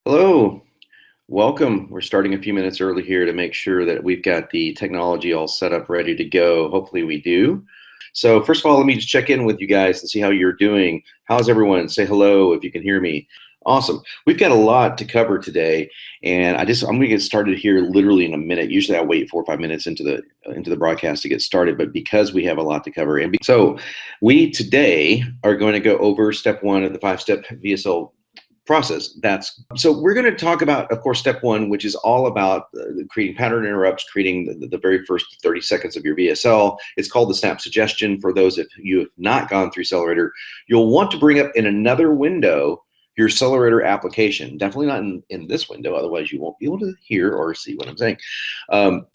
Hello, welcome. We're starting a few minutes early here to make sure that we've got the technology all set up, ready to go. Hopefully we do. So first of all, let me just check in with you guys and see how you're doing. How's everyone? Say hello if you can hear me. Awesome. We've got a lot to cover today, and I'm going to get started here literally in a minute. Usually I wait 4 or 5 minutes into the broadcast to get started, but because we have a lot to cover, so we today are going to go over step 1 of the 5-step VSL process. So we're going to talk about, of course, step 1, which is all about creating pattern interrupts, creating the very first 30 seconds of your VSL. It's called the snap suggestion. For those of you who have not gone through Sellerator, you'll want to bring up in another window your Sellerator application. Definitely not in this window, otherwise you won't be able to hear or see what I'm saying.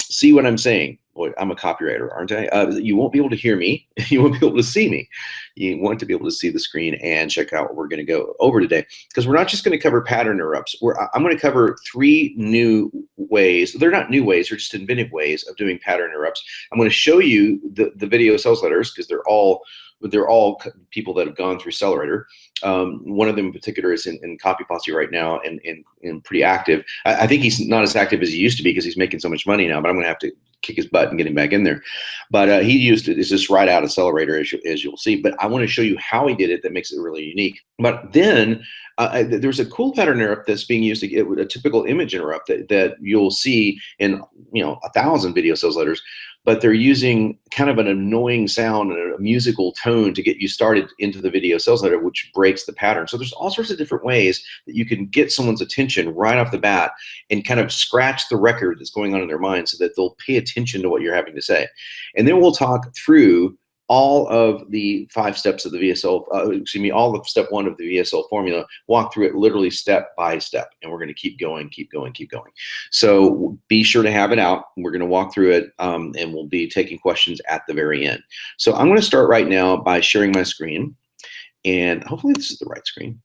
See what I'm saying. Boy, I'm a copywriter, aren't I? You won't be able to hear me. You won't be able to see me. You want to be able to see the screen and check out what we're going to go over today, because we're not just going to cover pattern interrupts. I'm going to cover 3 new ways. They're not new ways, they're just inventive ways of doing pattern interrupts. I'm going to show you the video sales letters, because they're all people that have gone through Sellerator. One of them in particular is in Copy Posse right now and pretty active. I think he's not as active as he used to be because he's making so much money now, but I'm going to have to kick his butt and get him back in there. But he used it. It's just right out of Sellerator, as you'll see. But I want to show you how he did it that makes it really unique. But then there's a cool pattern interrupt that's being used to get a typical image interrupt that you'll see in 1,000 video sales letters. But they're using kind of an annoying sound and a musical tone to get you started into the video sales letter, which breaks the pattern. So there's all sorts of different ways that you can get someone's attention right off the bat and kind of scratch the record that's going on in their mind so that they'll pay attention to what you're having to say. And then we'll talk through all of the 5 steps of the VSL, all of step 1 of the VSL formula, walk through it literally step by step. And we're going to keep going, keep going, keep going. So be sure to have it out. We're going to walk through it, and we'll be taking questions at the very end. So I'm going to start right now by sharing my screen. And hopefully this is the right screen.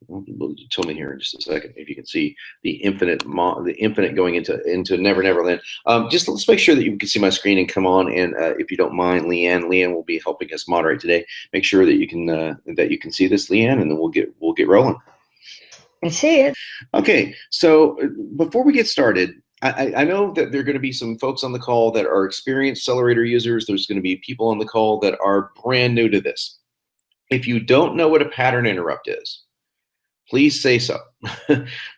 Tell me here in just a second if you can see the infinite going into Never Never Land. Just let's make sure that you can see my screen and come on. And if you don't mind, Leanne will be helping us moderate today. Make sure that you can see this, Leanne, and then we'll get rolling. I see it. Okay, so before we get started, I know that there are going to be some folks on the call that are experienced Sellerator users. There's going to be people on the call that are brand new to this. If you don't know what a pattern interrupt is, please say so.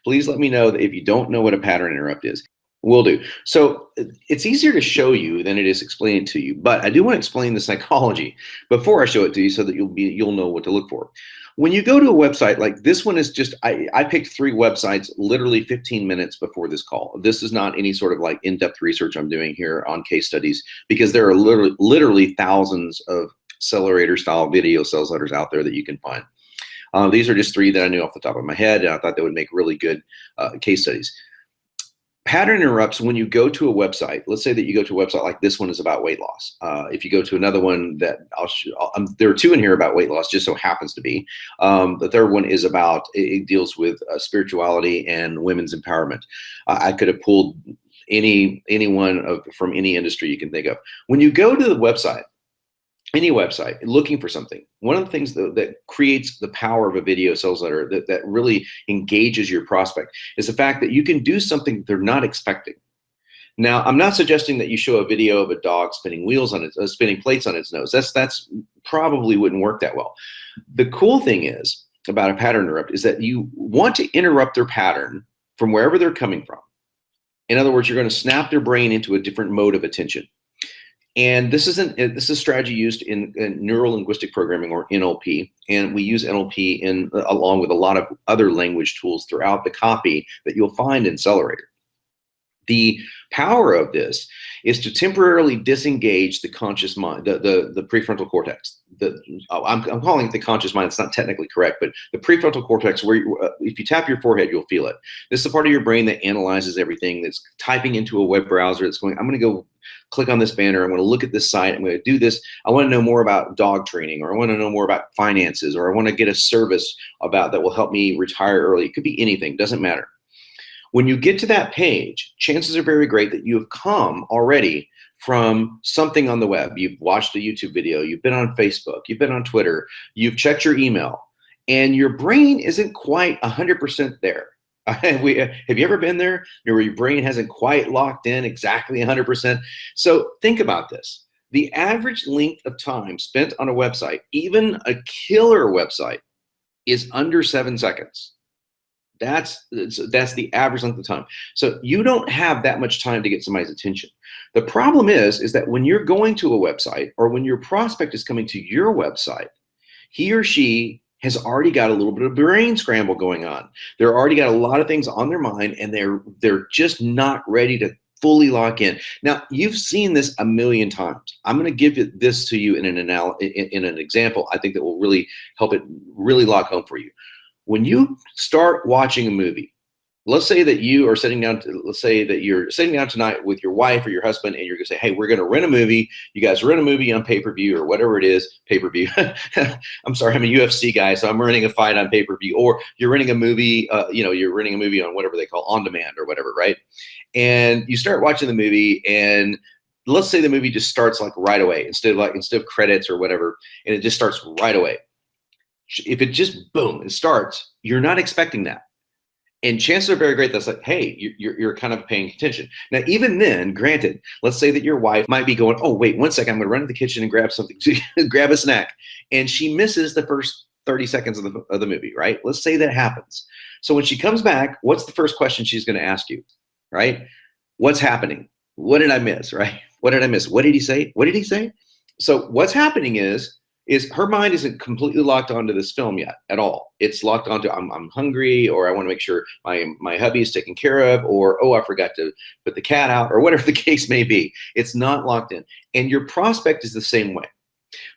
Please let me know that if you don't know what a pattern interrupt is. Will do. So it's easier to show you than it is explain it to you, but I do want to explain the psychology before I show it to you so that you'll know what to look for. When you go to a website like this one is just, I picked 3 websites literally 15 minutes before this call. This is not any sort of like in-depth research I'm doing here on case studies, because there are literally thousands of Sellerator style video sales letters out there that you can find. These are just 3 that I knew off the top of my head, and I thought they would make really good case studies. Pattern interrupts when you go to a website. Let's say that you go to a website like this one is about weight loss. If you go to another one that there are 2 in here about weight loss, just so happens to be. The third one is about, it deals with spirituality and women's empowerment. I could have pulled anyone from any industry you can think of. When you go to the website, any website, looking for something, one of the things that creates the power of a video sales letter that really engages your prospect is the fact that you can do something they're not expecting. Now, I'm not suggesting that you show a video of a dog spinning plates on its nose. That's probably wouldn't work that well. The cool thing is about a pattern interrupt is that you want to interrupt their pattern from wherever they're coming from. In other words, you're going to snap their brain into a different mode of attention. And this is a strategy used in neuro-linguistic programming, or NLP, and we use NLP along with a lot of other language tools throughout the copy that you'll find in Sellerator. The power of this is to temporarily disengage the conscious mind, the prefrontal cortex. I'm calling it the conscious mind. It's not technically correct, but the prefrontal cortex, where if you tap your forehead, you'll feel it. This is the part of your brain that analyzes everything, that's typing into a web browser. It's going, I'm going to go click on this banner. I'm going to look at this site. I'm going to do this. I want to know more about dog training, or I want to know more about finances, or I want to get a service that will help me retire early. It could be anything, doesn't matter. When you get to that page, chances are very great that you have come already from something on the web. You've watched a YouTube video, you've been on Facebook, you've been on Twitter, you've checked your email, and your brain isn't quite 100% there. Have you ever been there where your brain hasn't quite locked in exactly 100%? So think about this. The average length of time spent on a website, even a killer website, is under 7 seconds. That's the average length of time. So you don't have that much time to get somebody's attention. The problem is that when you're going to a website or when your prospect is coming to your website, he or she has already got a little bit of brain scramble going on. They're already got a lot of things on their mind, and they're just not ready to fully lock in. Now, you've seen this a million times. I'm going to give this to you in an example I think that will really help it really lock home for you. When you start watching a movie, let's say that you're sitting down tonight with your wife or your husband, and you're going to say, hey, we're going to rent a movie. You guys rent a movie on pay-per-view or whatever it is, pay-per-view. I'm sorry, I'm a UFC guy, so I'm renting a fight on pay-per-view. Or you're renting a movie, you're renting a movie on whatever they call on demand or whatever, right? And you start watching the movie, and let's say the movie just starts like right away instead of credits or whatever, and it just starts right away. If it just boom, it starts, you're not expecting that. And chances are very great that's like, hey, you're kind of paying attention. Now, even then, granted, let's say that your wife might be going, oh, wait, 1 second, I'm going to run to the kitchen and grab something, grab a snack. And she misses the first 30 seconds of the movie, right? Let's say that happens. So when she comes back, what's the first question she's going to ask you, right? What's happening? What did I miss, right? What did I miss? What did he say? What did he say? So what's happening is her mind isn't completely locked onto this film yet at all. It's locked onto I'm hungry, or I want to make sure my hubby is taken care of, or oh, I forgot to put the cat out, or whatever the case may be. It's not locked in. And your prospect is the same way.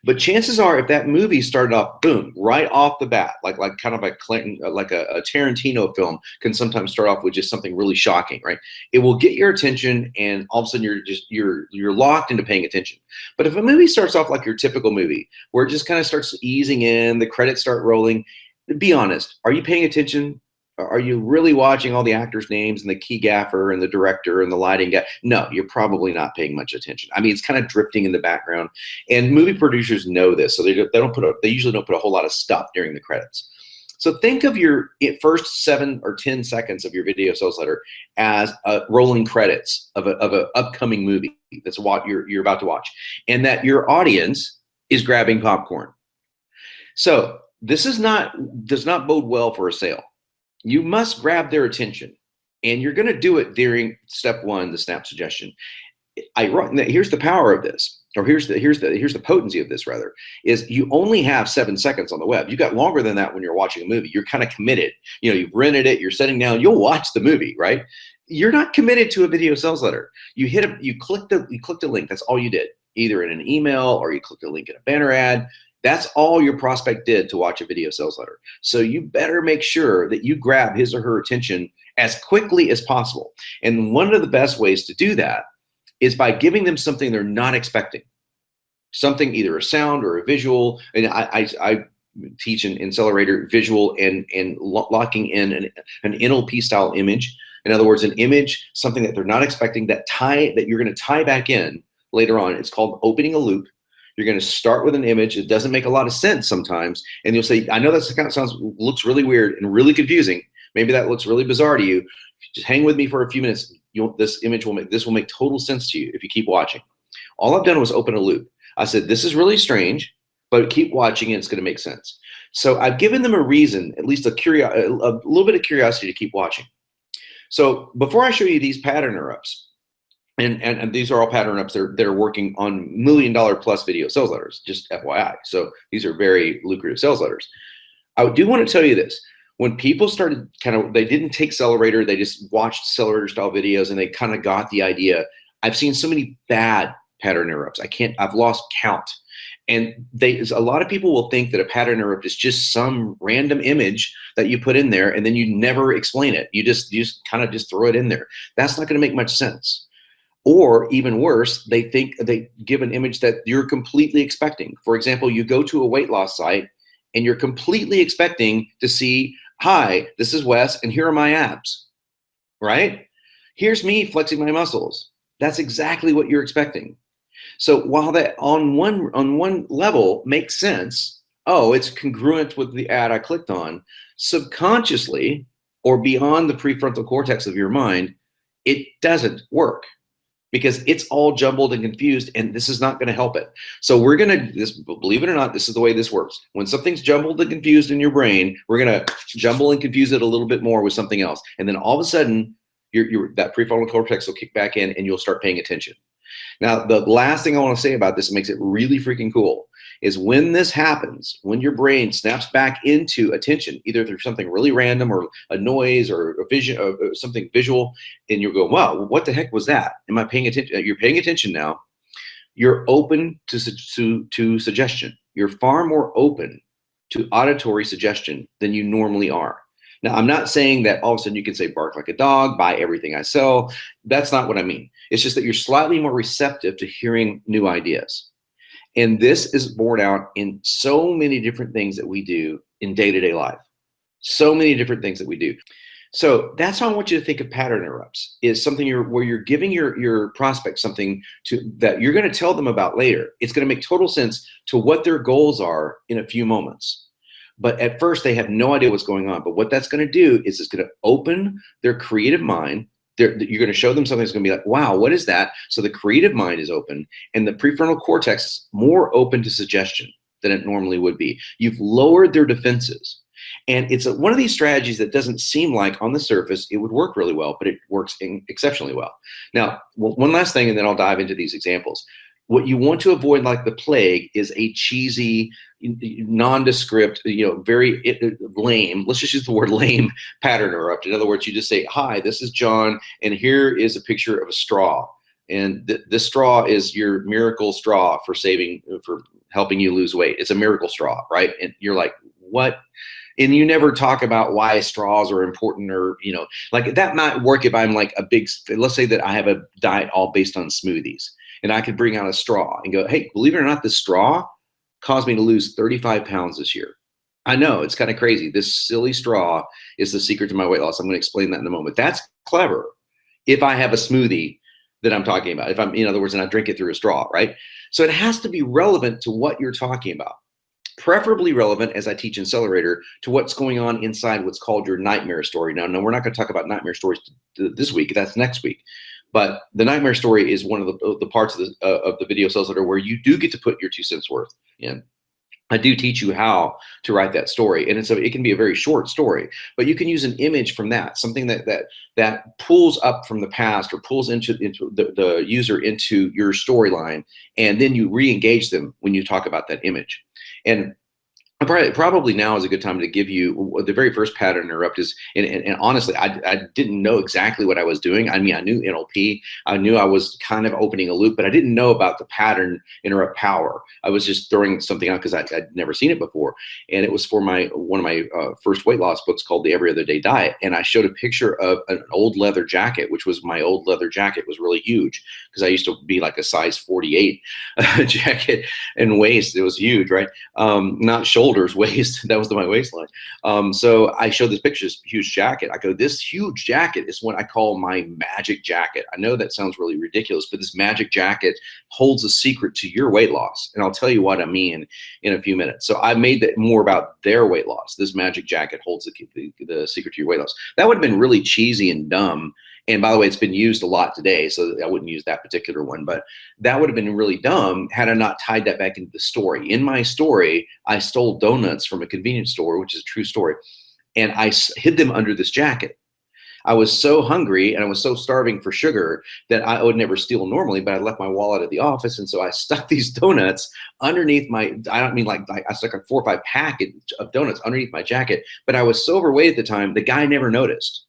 But chances are, if that movie started off, boom, right off the bat, like kind of a Tarantino film can sometimes start off with just something really shocking, right? It will get your attention, and all of a sudden you're locked into paying attention. But if a movie starts off like your typical movie, where it just kind of starts easing in, the credits start rolling, be honest, are you paying attention? Are you really watching all the actors' names and the key gaffer and the director and the lighting guy? No, you're probably not paying much attention. I mean, it's kind of drifting in the background, and movie producers know this, so they usually don't put a whole lot of stuff during the credits. So think of your first 7 or 10 seconds of your video sales letter as rolling credits of a upcoming movie that's what you're about to watch, and that your audience is grabbing popcorn. So this does not bode well for a sale. You must grab their attention, and you're going to do it during step 1, the snap suggestion. Here's the power of this, or here's the potency of this, rather, is you only have 7 seconds on the web. You got longer than that when you're watching a movie. You're kind of committed. You've rented it. You're sitting down. You'll watch the movie, right? You're not committed to a video sales letter. You clicked the link. That's all you did, either in an email or you clicked a link in a banner ad. That's all your prospect did to watch a video sales letter. So you better make sure that you grab his or her attention as quickly as possible. And one of the best ways to do that is by giving them something they're not expecting. Something, either a sound or a visual. And I teach in Sellerator visual and locking in an NLP style image. In other words, an image, something that they're not expecting, that you're going to tie back in later on. It's called opening a loop. You're going to start with an image. It doesn't make a lot of sense sometimes. And you'll say, I know that kind of looks really weird and really confusing. Maybe that looks really bizarre to you. Just hang with me for a few minutes. This will make total sense to you if you keep watching. All I've done was open a loop. I said, this is really strange, but keep watching and it's going to make sense. So I've given them a reason, at least a little bit of curiosity to keep watching. So before I show you these pattern interrupts, and these are all pattern ups that are working on $1 million plus video sales letters, just FYI. So these are very lucrative sales letters. I do want to tell you this. When people started they didn't take Sellerator, they just watched Sellerator style videos and they kind of got the idea. I've seen so many bad pattern interrupts. I've lost count. And a lot of people will think that a pattern interrupt is just some random image that you put in there and then you never explain it. You just kind of throw it in there. That's not going to make much sense. Or even worse, they think they give an image that you're completely expecting. For example, you go to a weight loss site and you're completely expecting to see, hi, this is Wes, and here are my abs, right? Here's me flexing my muscles. That's exactly what you're expecting. So while that on one level makes sense, oh, it's congruent with the ad I clicked on, subconsciously, or beyond the prefrontal cortex of your mind, it doesn't work because it's all jumbled and confused, and this is not going to help it. So we're going to, believe it or not, this is the way this works. When something's jumbled and confused in your brain, we're going to jumble and confuse it a little bit more with something else. And then all of a sudden, that prefrontal cortex will kick back in and you'll start paying attention. Now, the last thing I want to say about this makes it really freaking cool is when this happens, when your brain snaps back into attention, either through something really random or a noise or a vision or something visual, and you'll go, wow, what the heck was that? Am I paying attention? You're paying attention now. You're open to suggestion. You're far more open to auditory suggestion than you normally are. Now, I'm not saying that all of a sudden you can say bark like a dog, buy everything I sell. That's not what I mean. It's just that you're slightly more receptive to hearing new ideas. And this is borne out in so many different things that we do in day-to-day life. So many different things that we do. So that's how I want you to think of pattern interrupts, is something where you're giving your prospect something that you're going to tell them about later. It's going to make total sense to what their goals are in a few moments. But at first, they have no idea what's going on. But what that's going to do is it's going to open their creative mind. You're going to show them something that's going to be like, wow, what is that? So the creative mind is open, and the prefrontal cortex is more open to suggestion than it normally would be. You've lowered their defenses. And it's one of these strategies that doesn't seem like on the surface it would work really well, but it works exceptionally well. Now, one last thing, and then I'll dive into these examples. What you want to avoid like the plague is a cheesy, nondescript, very lame, let's just use the word lame pattern interrupt. In other words, you just say, hi, this is John, and here is a picture of a straw. And this straw is your miracle straw for helping you lose weight. It's a miracle straw, right? And you're like, what? And you never talk about why straws are important, or, like that might work if I'm like let's say that I have a diet all based on smoothies, and I could bring out a straw and go, hey, believe it or not, this straw caused me to lose 35 pounds this year. I know, it's kind of crazy. This silly straw is the secret to my weight loss. I'm going to explain that in a moment. That's clever if I have a smoothie that I'm talking about. If I'm, in other words, and I drink it through a straw, right? So it has to be relevant to what you're talking about. Preferably relevant, as I teach in Sellerator, to what's going on inside what's called your nightmare story. Now, no, we're not going to talk about nightmare stories this week. That's next week. But the nightmare story is one of the parts of the video Sellerator where you do get to put your 2 cents worth in. I do teach you how to write that story, and it can be a very short story, but you can use an image from that, something that pulls up from the past or pulls into the user into your storyline, and then you re-engage them when you talk about that image. And probably now is a good time to give you the very first pattern interrupt is, and honestly, I didn't know exactly what I was doing. I mean, I knew NLP, I knew I was kind of opening a loop, but I didn't know about the pattern interrupt power. I was just throwing something out because I'd never seen it before. And it was for one of my first weight loss books called The Every Other Day Diet. And I showed a picture of an old leather jacket, which was my old leather jacket. It was really huge because I used to be like a size 48 jacket and waist. It was huge, right? Not shoulders, waist. That was my waistline. So I showed this picture, this huge jacket. I go, this huge jacket is what I call my magic jacket. I know that sounds really ridiculous, but this magic jacket holds a secret to your weight loss. And I'll tell you what I mean in a few minutes. So I made that more about their weight loss. This magic jacket holds the secret to your weight loss. That would have been really cheesy and dumb. And by the way, it's been used a lot today, so I wouldn't use that particular one. But that would have been really dumb had I not tied that back into the story. In my story, I stole donuts from a convenience store, which is a true story, and I hid them under this jacket. I was so hungry and I was so starving for sugar that I would never steal normally, but I left my wallet at the office. And so I stuck these donuts underneath I don't mean like I stuck a 4 or 5 pack of donuts underneath my jacket, but I was so overweight at the time, the guy never noticed.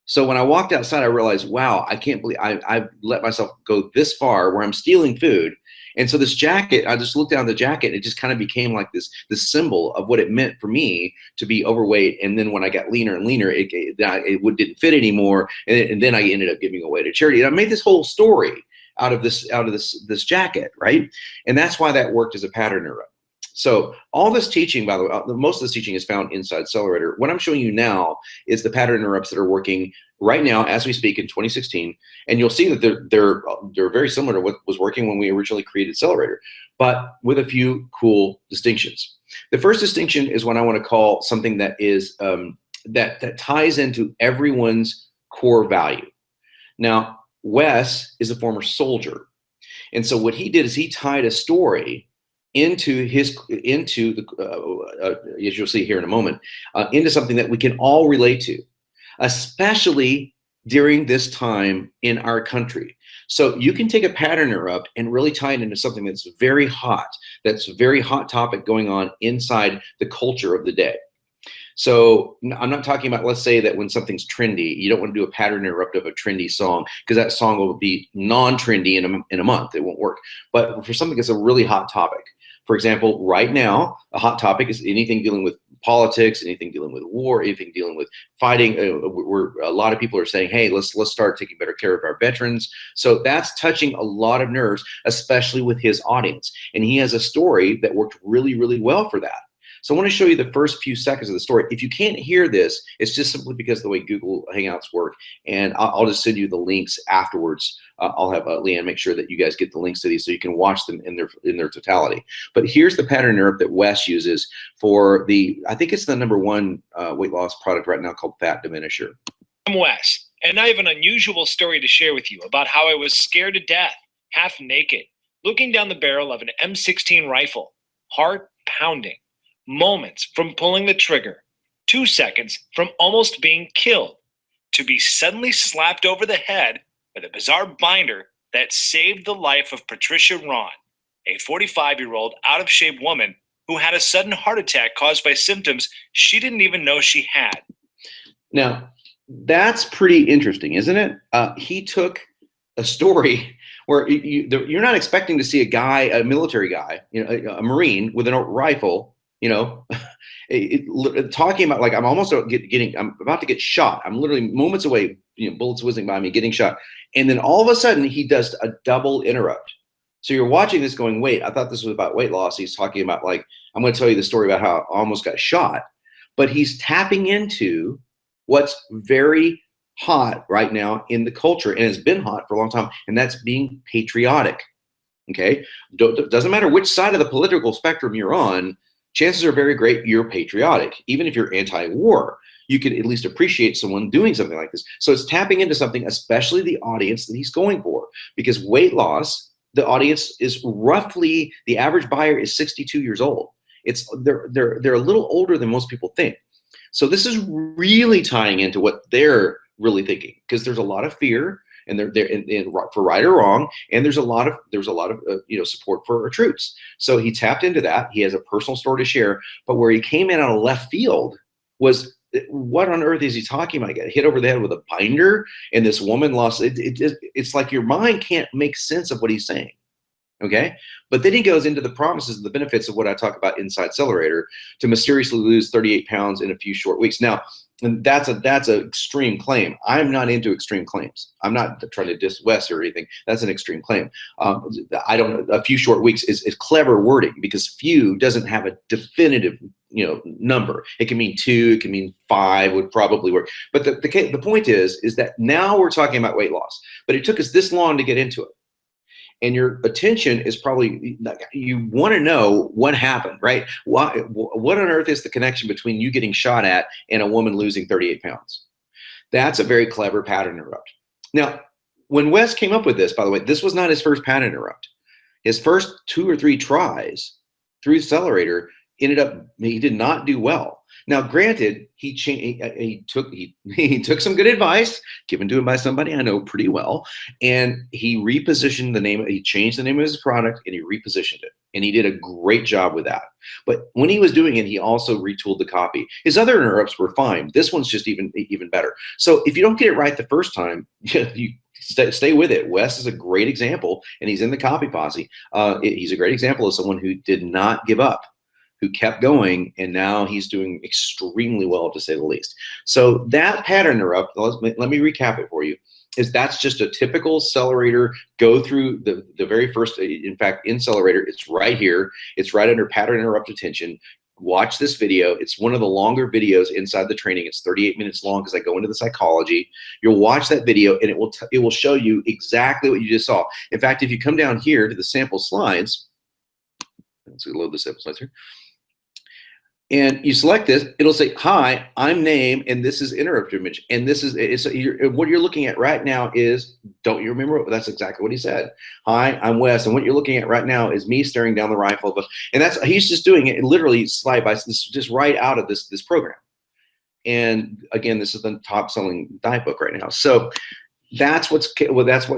So when I walked outside, I realized, wow, I can't believe I've let myself go this far where I'm stealing food. And so this jacket, I just looked down the jacket, it just kind of became like this symbol of what it meant for me to be overweight. And then when I got leaner and leaner, it didn't fit anymore. And then I ended up giving away to charity. And I made this whole story out of this jacket, right? And that's why that worked as a pattern interrupt. So all this teaching, by the way, most of this teaching is found inside Sellerator. What I'm showing you now is the pattern interrupts that are working right now as we speak in 2016. And you'll see that they're very similar to what was working when we originally created Sellerator, but with a few cool distinctions. The first distinction is what I want to call something that is that ties into everyone's core value. Now, Wes is a former soldier, and so what he did is he tied a story into the as you'll see here in a moment, into something that we can all relate to, especially during this time in our country. So you can take a pattern interrupt and really tie it into something that's very hot topic going on inside the culture of the day. So I'm not talking about, let's say that when something's trendy, you don't want to do a pattern interrupt of a trendy song, because that song will be non-trendy in a month. It won't work. But for something that's a really hot topic, for example, right now, a hot topic is anything dealing with politics, anything dealing with war, anything dealing with fighting. Where a lot of people are saying, hey, let's start taking better care of our veterans. So that's touching a lot of nerves, especially with his audience. And he has a story that worked really, really well for that. So I want to show you the first few seconds of the story. If you can't hear this, it's just simply because of the way Google Hangouts work. And I'll just send you the links afterwards. I'll have Leanne make sure that you guys get the links to these so you can watch them in their totality. But here's the pattern interrupt that Wes uses for I think it's the #1 weight loss product right now called Fat Diminisher. I'm Wes, and I have an unusual story to share with you about how I was scared to death, half naked, looking down the barrel of an M16 rifle, heart pounding. Moments from pulling the trigger, 2 seconds from almost being killed, to be suddenly slapped over the head with a bizarre binder that saved the life of Patricia Ron, a 45-year-old out-of-shape woman who had a sudden heart attack caused by symptoms she didn't even know she had. Now, that's pretty interesting, isn't it? He took a story where you're not expecting to see a military guy, a Marine with a rifle, talking about, like, I'm about to get shot. I'm literally moments away, bullets whizzing by me, getting shot. And then all of a sudden he does a double interrupt. So you're watching this going, wait, I thought this was about weight loss. He's talking about, like, I'm going to tell you the story about how I almost got shot. But he's tapping into what's very hot right now in the culture, and it's been hot for a long time, and that's being patriotic. Okay? Doesn't matter which side of the political spectrum you're on, chances are very great you're patriotic. Even if you're anti-war, you could at least appreciate someone doing something like this. So it's tapping into something, especially the audience that he's going for, because weight loss, the audience is roughly, the average buyer is 62 years old. They're a little older than most people think. So this is really tying into what they're really thinking, because there's a lot of fear, and they're for right or wrong, and there's a lot of support for our troops. So he tapped into that. He has a personal story to share, but where he came in out of left field was, what on earth is he talking about? He got hit over the head with a binder, and this woman lost. It's like your mind can't make sense of what he's saying. Okay, but then he goes into the promises and the benefits of what I talk about inside Sellerator, to mysteriously lose 38 pounds in a few short weeks. Now, and that's an extreme claim. I'm not into extreme claims. I'm not trying to diss Wes or anything. That's an extreme claim. A few short weeks is clever wording, because few doesn't have a definitive number. It can mean 2, it can mean 5 would probably work. But the point is that now we're talking about weight loss, but it took us this long to get into it. And your attention is probably, you want to know what happened, right? What on earth is the connection between you getting shot at and a woman losing 38 pounds? That's a very clever pattern interrupt. Now, when Wes came up with this, by the way, this was not his first pattern interrupt. His first 2 or 3 tries through Sellerator he did not do well. Now, granted, he took some good advice given to him by somebody I know pretty well, and he repositioned the name. He changed the name of his product, and he repositioned it, and he did a great job with that. But when he was doing it, he also retooled the copy. His other interrupts were fine. This one's just even better. So if you don't get it right the first time, you stay with it. Wes is a great example, and he's in the copy posse. He's a great example of someone who did not give up, who kept going, and now he's doing extremely well, to say the least. So that pattern interrupt, let me recap it for you, that's just a typical Sellerator go through the very first. In fact, in Sellerator, it's right here. It's right under pattern interrupt attention. Watch this video. It's one of the longer videos inside the training. It's 38 minutes long, because I go into the psychology. You'll watch that video, and it will show you exactly what you just saw. In fact, if you come down here to the sample slides, let's load the sample slides here. And you select this, it'll say, hi, I'm name, and this is interrupt image. And this is, what you're looking at right now is, don't you remember? That's exactly what he said. Hi, I'm Wes. And what you're looking at right now is me staring down the rifle. And he's just doing it literally slide by, just right out of this program. And again, this is the top selling diet book right now. So that's what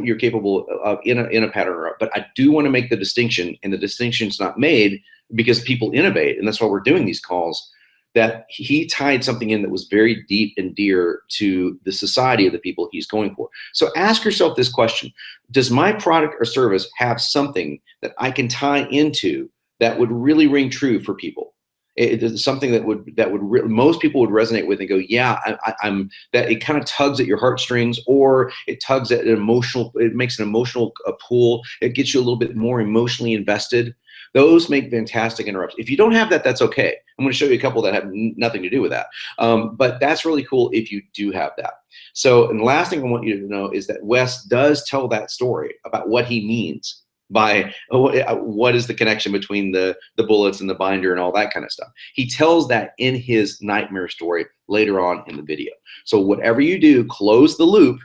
you're capable of in a pattern interrupt. But I do want to make the distinction, and the distinction's not made because people innovate, and that's why we're doing these calls, that he tied something in that was very deep and dear to the society of the people he's going for. So ask yourself this question: does my product or service have something that I can tie into that would really ring true for people? It's something that most people would resonate with and go, yeah, I'm that. It kind of tugs at your heartstrings, or it tugs at it makes an emotional pull. It gets you a little bit more emotionally invested. Those make fantastic interrupts. If you don't have that, that's okay. I'm going to show you a couple that have nothing to do with that. But that's really cool if you do have that. So, and the last thing I want you to know is that Wes does tell that story about what he means by what is the connection between the bullets and the binder and all that kind of stuff. He tells that in his nightmare story later on in the video. So whatever you do, close the loop,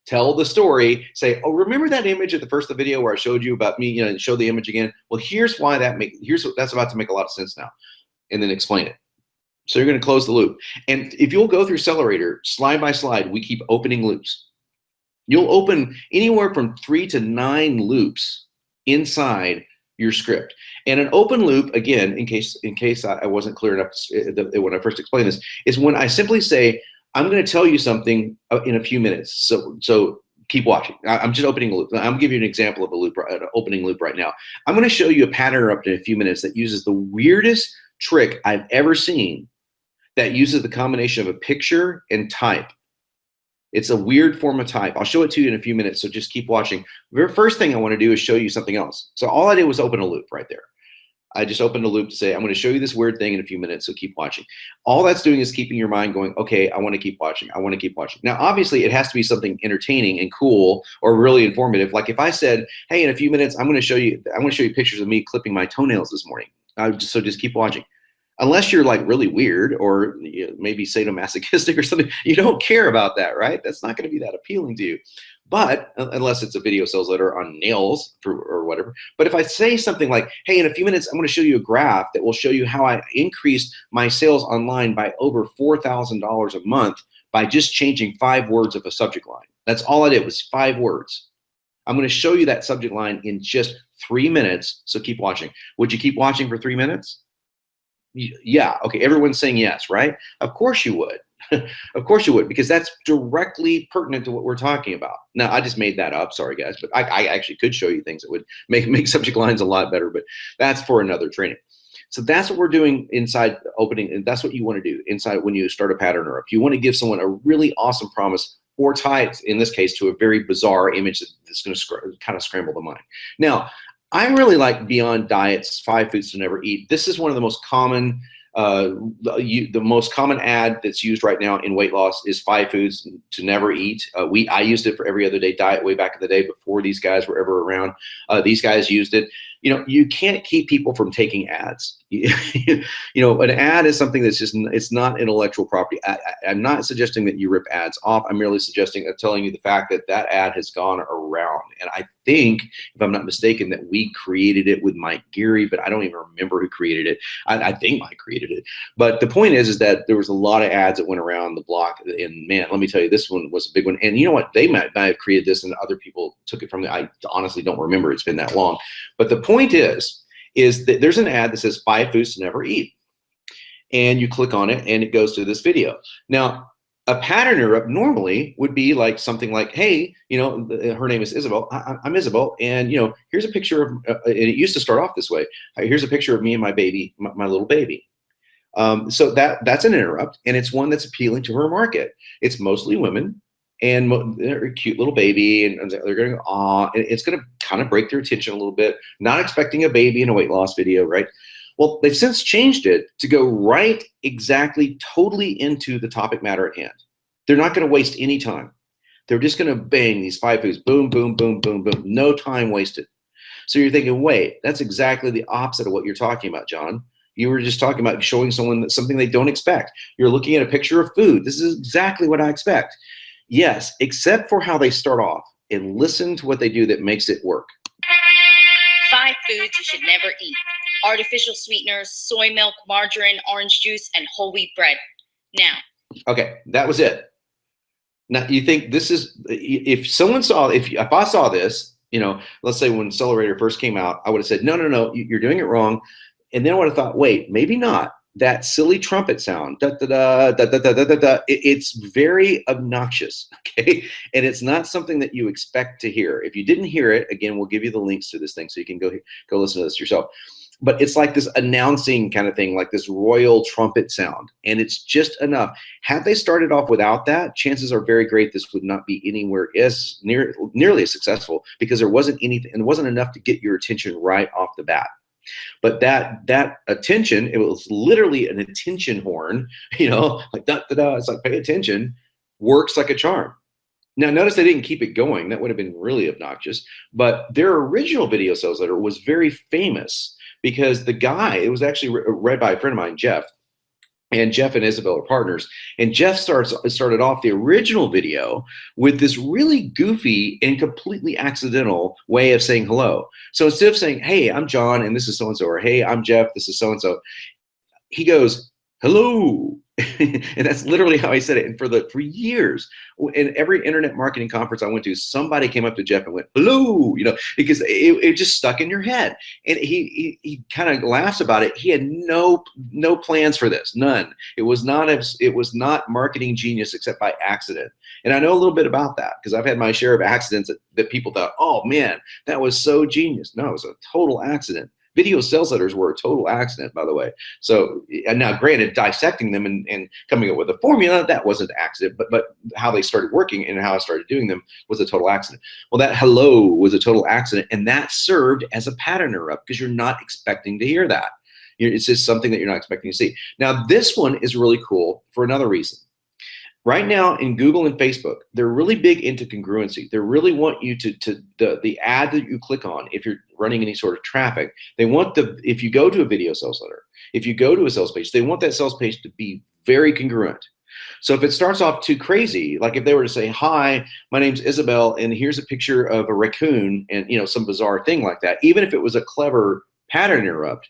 tell the story, say, oh, remember that image at the first of the video where I showed you about me, and show the image again? Well, here's why that's about to make a lot of sense now, and then explain it. So you're going to close the loop. And if you'll go through Sellerator, slide by slide, we keep opening loops. You'll open anywhere from 3 to 9 loops inside your script. And an open loop, again, in case I wasn't clear enough when I first explained this, is when I simply say, I'm going to tell you something in a few minutes. So keep watching. I'm just opening a loop. I'm going to give you an example of an opening loop right now. I'm going to show you a pattern interrupt in a few minutes that uses the weirdest trick I've ever seen, that uses the combination of a picture and type. It's a weird form of type. I'll show it to you in a few minutes, so just keep watching. The very first thing I want to do is show you something else. So all I did was open a loop right there. I just opened a loop to say, I'm going to show you this weird thing in a few minutes, so keep watching. All that's doing is keeping your mind going, okay, I want to keep watching. I want to keep watching. Now, obviously, it has to be something entertaining and cool or really informative. Like if I said, hey, in a few minutes, I'm going to show you pictures of me clipping my toenails this morning. So just keep watching. Unless you're like really weird or maybe sadomasochistic or something, you don't care about that, right? That's not going to be that appealing to you. But unless it's a video sales letter on nails or whatever. But if I say something like, hey, in a few minutes, I'm going to show you a graph that will show you how I increased my sales online by over $4,000 a month by just changing 5 words of a subject line. That's all I did, was 5 words. I'm going to show you that subject line in just 3 minutes. So keep watching. Would you keep watching for 3 minutes? Yeah. Okay. Everyone's saying yes, right? Of course you would. Of course you would, because that's directly pertinent to what we're talking about. Now, I just made that up. Sorry, guys. But I actually could show you things that would make subject lines a lot better, but that's for another training. So that's what we're doing inside opening. And that's what you want to do inside when you start a pattern interrupt. You want to give someone a really awesome promise, or tie it, in this case, to a very bizarre image that's going to kind of scramble the mind. Now, I really like Beyond Diet's 5 Foods to Never Eat. This is one of the most common, the most common ad that's used right now in weight loss is 5 Foods to Never Eat. I used it for Every Other Day Diet way back in the day before these guys were ever around. These guys used it. You can't keep people from taking ads. An ad is something that's it's not intellectual property. I'm not suggesting that you rip ads off. I'm merely telling you the fact that ad has gone around. And I think, if I'm not mistaken, that we created it with Mike Geary, but I don't even remember who created it. I think Mike created it. But the point is that there was a lot of ads that went around the block. And man, let me tell you, this one was a big one. And you know what? They might have created this and other people took it from me. I honestly don't remember. It's been that long. But the point is that there's an ad that says 5 Foods to Never Eat. And you click on it and it goes to this video. Now, a pattern interrupt normally would be like something like, hey, her name is Isabel. I'm Isabel. And, here's a picture of, and it used to start off this way. Here's a picture of me and my baby, my little baby. So that's an interrupt. And it's one that's appealing to her market. It's mostly women. And they're a cute little baby, and they're going to aw. It's going to kind of break their attention a little bit. Not expecting a baby in a weight loss video, right? Well, they've since changed it to go right exactly totally into the topic matter at hand. They're not going to waste any time. They're just going to bang these 5 foods, boom, boom, boom, boom, boom. No time wasted. So you're thinking, wait, that's exactly the opposite of what you're talking about, John. You were just talking about showing someone something they don't expect. You're looking at a picture of food. This is exactly what I expect. Yes, except for how they start off, and listen to what they do that makes it work. 5 foods you should never eat. Artificial sweeteners, soy milk, margarine, orange juice, and whole wheat bread. Now. Okay, that was it. Now, you think this is, if I saw this, let's say when Sellerator first came out, I would have said, no, you're doing it wrong. And then I would have thought, wait, maybe not. That silly trumpet sound, da, da, da, da, da, da, da, da, da, it's very obnoxious, okay? And it's not something that you expect to hear. If you didn't hear it, again, we'll give you the links to this thing so you can go listen to this yourself. But it's like this announcing kind of thing, like this royal trumpet sound, and it's just enough. Had they started off without that, chances are very great this would not be anywhere as nearly as successful, because there wasn't anything, and it wasn't enough to get your attention right off the bat. But that attention, it was literally an attention horn, like da da da. It's like, pay attention, works like a charm. Now, notice they didn't keep it going. That would have been really obnoxious. But their original video sales letter was very famous because the guy, it was actually read by a friend of mine, Jeff. And Jeff and Isabel are partners. And Jeff started off the original video with this really goofy and completely accidental way of saying hello. So instead of saying, hey, I'm John, and this is so-and-so, or hey, I'm Jeff, this is so-and-so, he goes, hello. And that's literally how I said it. And for years, in every internet marketing conference I went to, somebody came up to Jeff and went, hello, because it just stuck in your head. And he kind of laughs about it. He had no plans for this, none. It was not marketing genius except by accident. And I know a little bit about that because I've had my share of accidents that people thought, oh man, that was so genius. No, it was a total accident. Video sales letters were a total accident, by the way. So now, granted, dissecting them and coming up with a formula, that wasn't an accident, but how they started working and how I started doing them was a total accident. Well, that hello was a total accident, and that served as a pattern interrupt because you're not expecting to hear that. It's just something that you're not expecting to see. Now, this one is really cool for another reason. Right now in Google and Facebook, they're really big into congruency. They really want you the ad that you click on, if you're running any sort of traffic, they want if you go to a video sales letter, if you go to a sales page, they want that sales page to be very congruent. So if it starts off too crazy, like if they were to say, hi, my name's Isabel, and here's a picture of a raccoon and some bizarre thing like that, even if it was a clever pattern interrupt,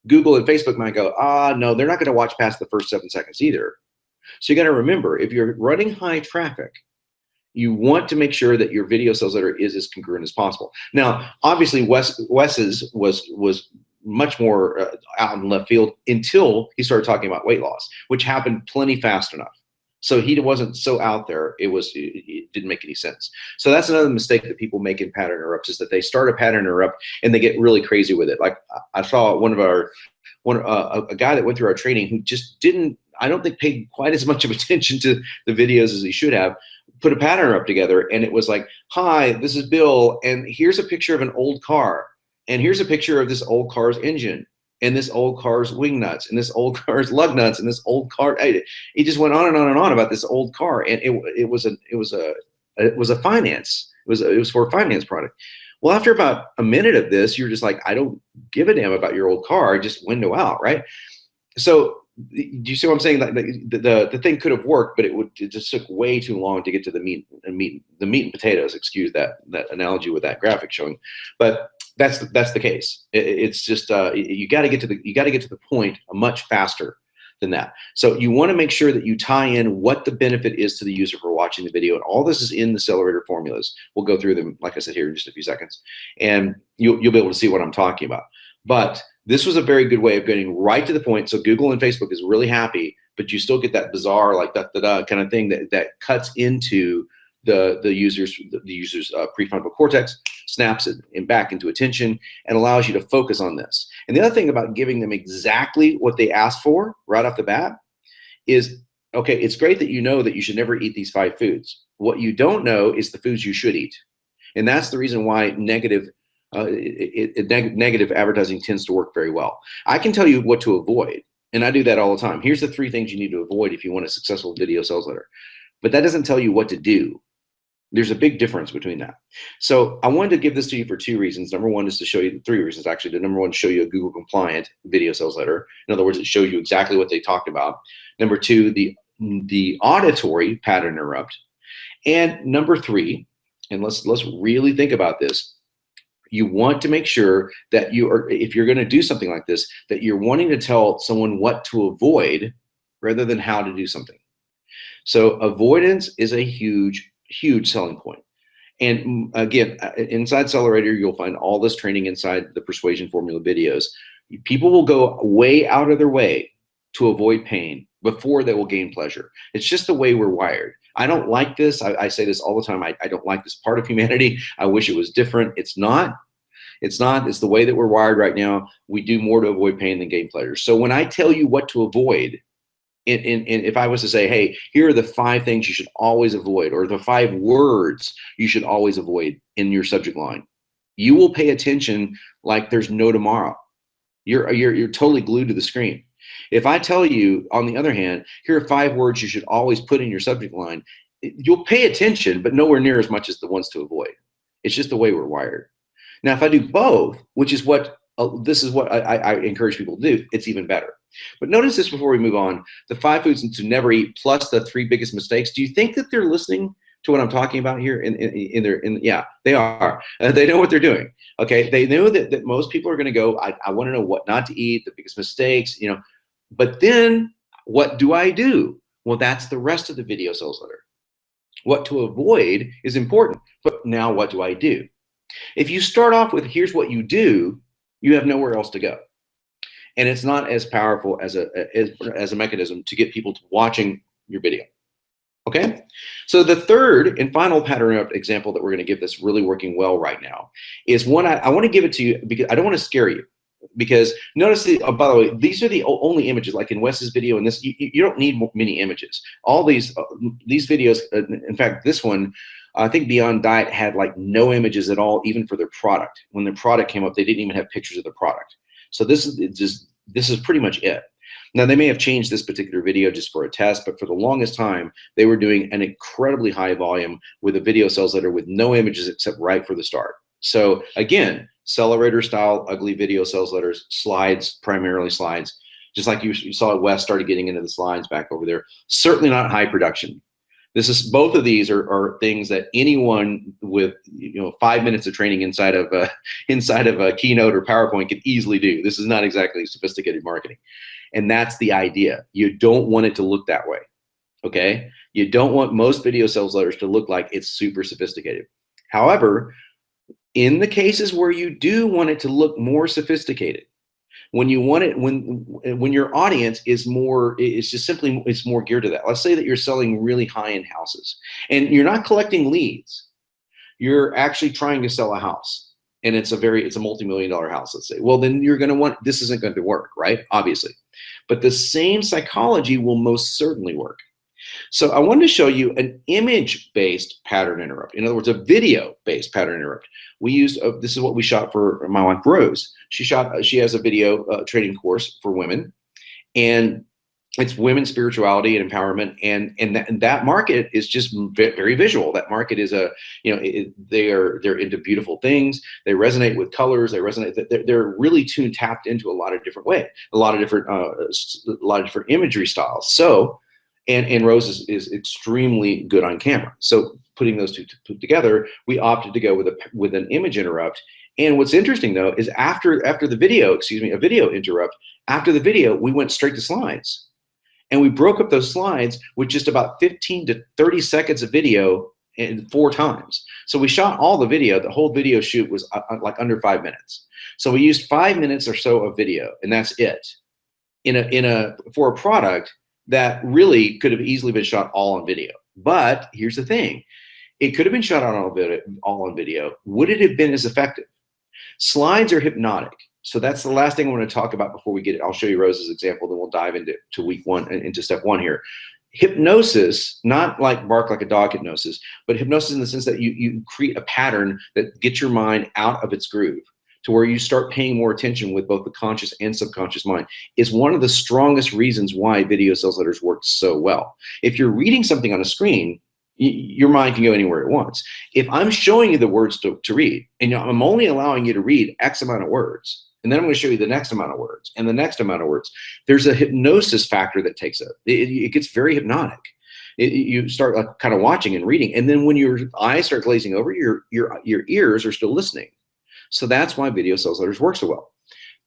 Google and Facebook might go, no, they're not going to watch past the first 7 seconds either. So you got to remember, if you're running high traffic, you want to make sure that your video sales letter is as congruent as possible. Now, obviously, Wes's was much more out in left field until he started talking about weight loss, which happened plenty fast enough. So he wasn't so out there. It didn't make any sense. So that's another mistake that people make in pattern interrupts, is that they start a pattern interrupt and they get really crazy with it. Like I saw a guy that went through our training who just didn't, I don't think, paid quite as much of attention to the videos as he should have, put a pattern up together, and it was like, hi, this is Bill, and here's a picture of an old car, and here's a picture of this old car's engine, and this old car's wing nuts, and this old car's lug nuts, and this old car. He just went on and on and on about this old car, and it was a finance. It was for a finance product. Well, after about a minute of this, you're just like, I don't give a damn about your old car. Just window out, right? So do you see what I'm saying? Like the thing could have worked, but it just took way too long to get to the meat and potatoes. Excuse that analogy with that graphic showing, but that's the case. It's just you got to get to the point much faster than that. So you want to make sure that you tie in what the benefit is to the user for watching the video, and all this is in the Sellerator formulas. We'll go through them, like I said, here in just a few seconds, and you'll be able to see what I'm talking about. But this was a very good way of getting right to the point. So Google and Facebook is really happy, but you still get that bizarre, like da-da-da kind of thing that cuts into the user's prefrontal cortex, snaps it back into attention, and allows you to focus on this. And the other thing about giving them exactly what they asked for right off the bat is, okay, it's great that you know that you should never eat these 5 foods. What you don't know is the foods you should eat. And that's the reason why negative advertising tends to work very well. I can tell you what to avoid, and I do that all the time. Here's the 3 things you need to avoid if you want a successful video sales letter. But that doesn't tell you what to do. There's a big difference between that. So I wanted to give this to you for two reasons. Number one is to show you, three reasons actually. The number one, show you a Google compliant video sales letter. In other words, it shows you exactly what they talked about. Number two, the auditory pattern interrupt. And number three, and let's really think about this. You want to make sure that you are, if you're going to do something like this, that you're wanting to tell someone what to avoid rather than how to do something. So avoidance is a huge selling point. And again, inside Sellerator, you'll find all this training inside the Persuasion Formula videos. People will go way out of their way to avoid pain before they will gain pleasure. It's just the way we're wired. I don't like this. I say this all the time. I don't like this part of humanity. I wish it was different. It's not. It's not. It's the way that we're wired right now. We do more to avoid pain than gain pleasure. So when I tell you what to avoid, if I was to say, hey, here are the 5 things you should always avoid, or the 5 words you should always avoid in your subject line, you will pay attention like there's no tomorrow. You're totally glued to the screen. If I tell you, on the other hand, here are 5 words you should always put in your subject line, you'll pay attention, but nowhere near as much as the ones to avoid. It's just the way we're wired. Now, if I do both, which is what this is what I encourage people to do, it's even better. But notice this before we move on: the 5 foods to never eat plus the 3 biggest mistakes. Do you think that they're listening to what I'm talking about here? Yeah, they are. They know what they're doing. Okay, they know that most people are going to go, I want to know what not to eat, the biggest mistakes, you know. But then what do I do? Well, that's the rest of the video sales letter. What to avoid is important, but now what do I do? If you start off with here's what you do, you have nowhere else to go. And it's not as powerful as a mechanism to get people to watching your video. Okay? So the third and final pattern up example that we're going to give that's really working well right now is one I want to give it to you because I don't want to scare you. Because notice, by the way, these are the only images, like in Wes's video and this, you don't need many images. All these videos, in fact, this one, I think Beyond Diet had like no images at all, even for their product. When the product came up, they didn't even have pictures of the product. So this is pretty much it. Now, they may have changed this particular video just for a test, but for the longest time, they were doing an incredibly high volume with a video sales letter with no images except right for the start. So again, Sellerator style ugly video sales letters, slides, primarily slides, just like you saw Wes started getting into the slides back over there. Certainly not high production. Both of these are things that anyone with 5 minutes of training inside of a Keynote or PowerPoint can easily do. This is not exactly sophisticated marketing, and that's the idea. You don't want it to look that way. Okay, you don't want most video sales letters to look like it's super sophisticated. However, in the cases where you do want it to look more sophisticated, when you want it, when your audience is more, it's more geared to that. Let's say that you're selling really high-end houses and you're not collecting leads. You're actually trying to sell a house, and it's a multi-million-dollar house, let's say. Well, then you're going to want, this isn't going to work, right? Obviously. But the same psychology will most certainly work. So I wanted to show you an image-based pattern interrupt. In other words, a video-based pattern interrupt. We used, this is what we shot for my wife, Rose. She has a video training course for women, and it's women's spirituality and empowerment. And that market is just very visual. That market is they're into beautiful things. They resonate with colors. They're really tapped into a lot of different ways, a lot of different imagery styles. So, and Rose is extremely good on camera. So putting those two together, we opted to go with an image interrupt. And what's interesting though is after the video, a video interrupt, after the video, we went straight to slides. And we broke up those slides with just about 15 to 30 seconds of video in 4 times. So we shot all the video. The whole video shoot was like under 5 minutes. So we used 5 minutes or so of video, and that's it. For a product that really could have easily been shot all on video. But here's the thing. It could have been shot all on video. Would it have been as effective? Slides are hypnotic. So that's the last thing I want to talk about before we get it. I'll show you Rose's example, then we'll dive into week 1, into step 1 here. Hypnosis, not like bark like a dog hypnosis, but hypnosis in the sense that you create a pattern that gets your mind out of its groove to where you start paying more attention with both the conscious and subconscious mind, is one of the strongest reasons why video sales letters work so well. If you're reading something on a screen, your mind can go anywhere it wants. If I'm showing you the words to read, and I'm only allowing you to read X amount of words, and then I'm going to show you the next amount of words and the next amount of words, there's a hypnosis factor that takes up. It gets very hypnotic. You start like kind of watching and reading, and then when your eyes start glazing over, your ears are still listening. So that's why video sales letters work so well.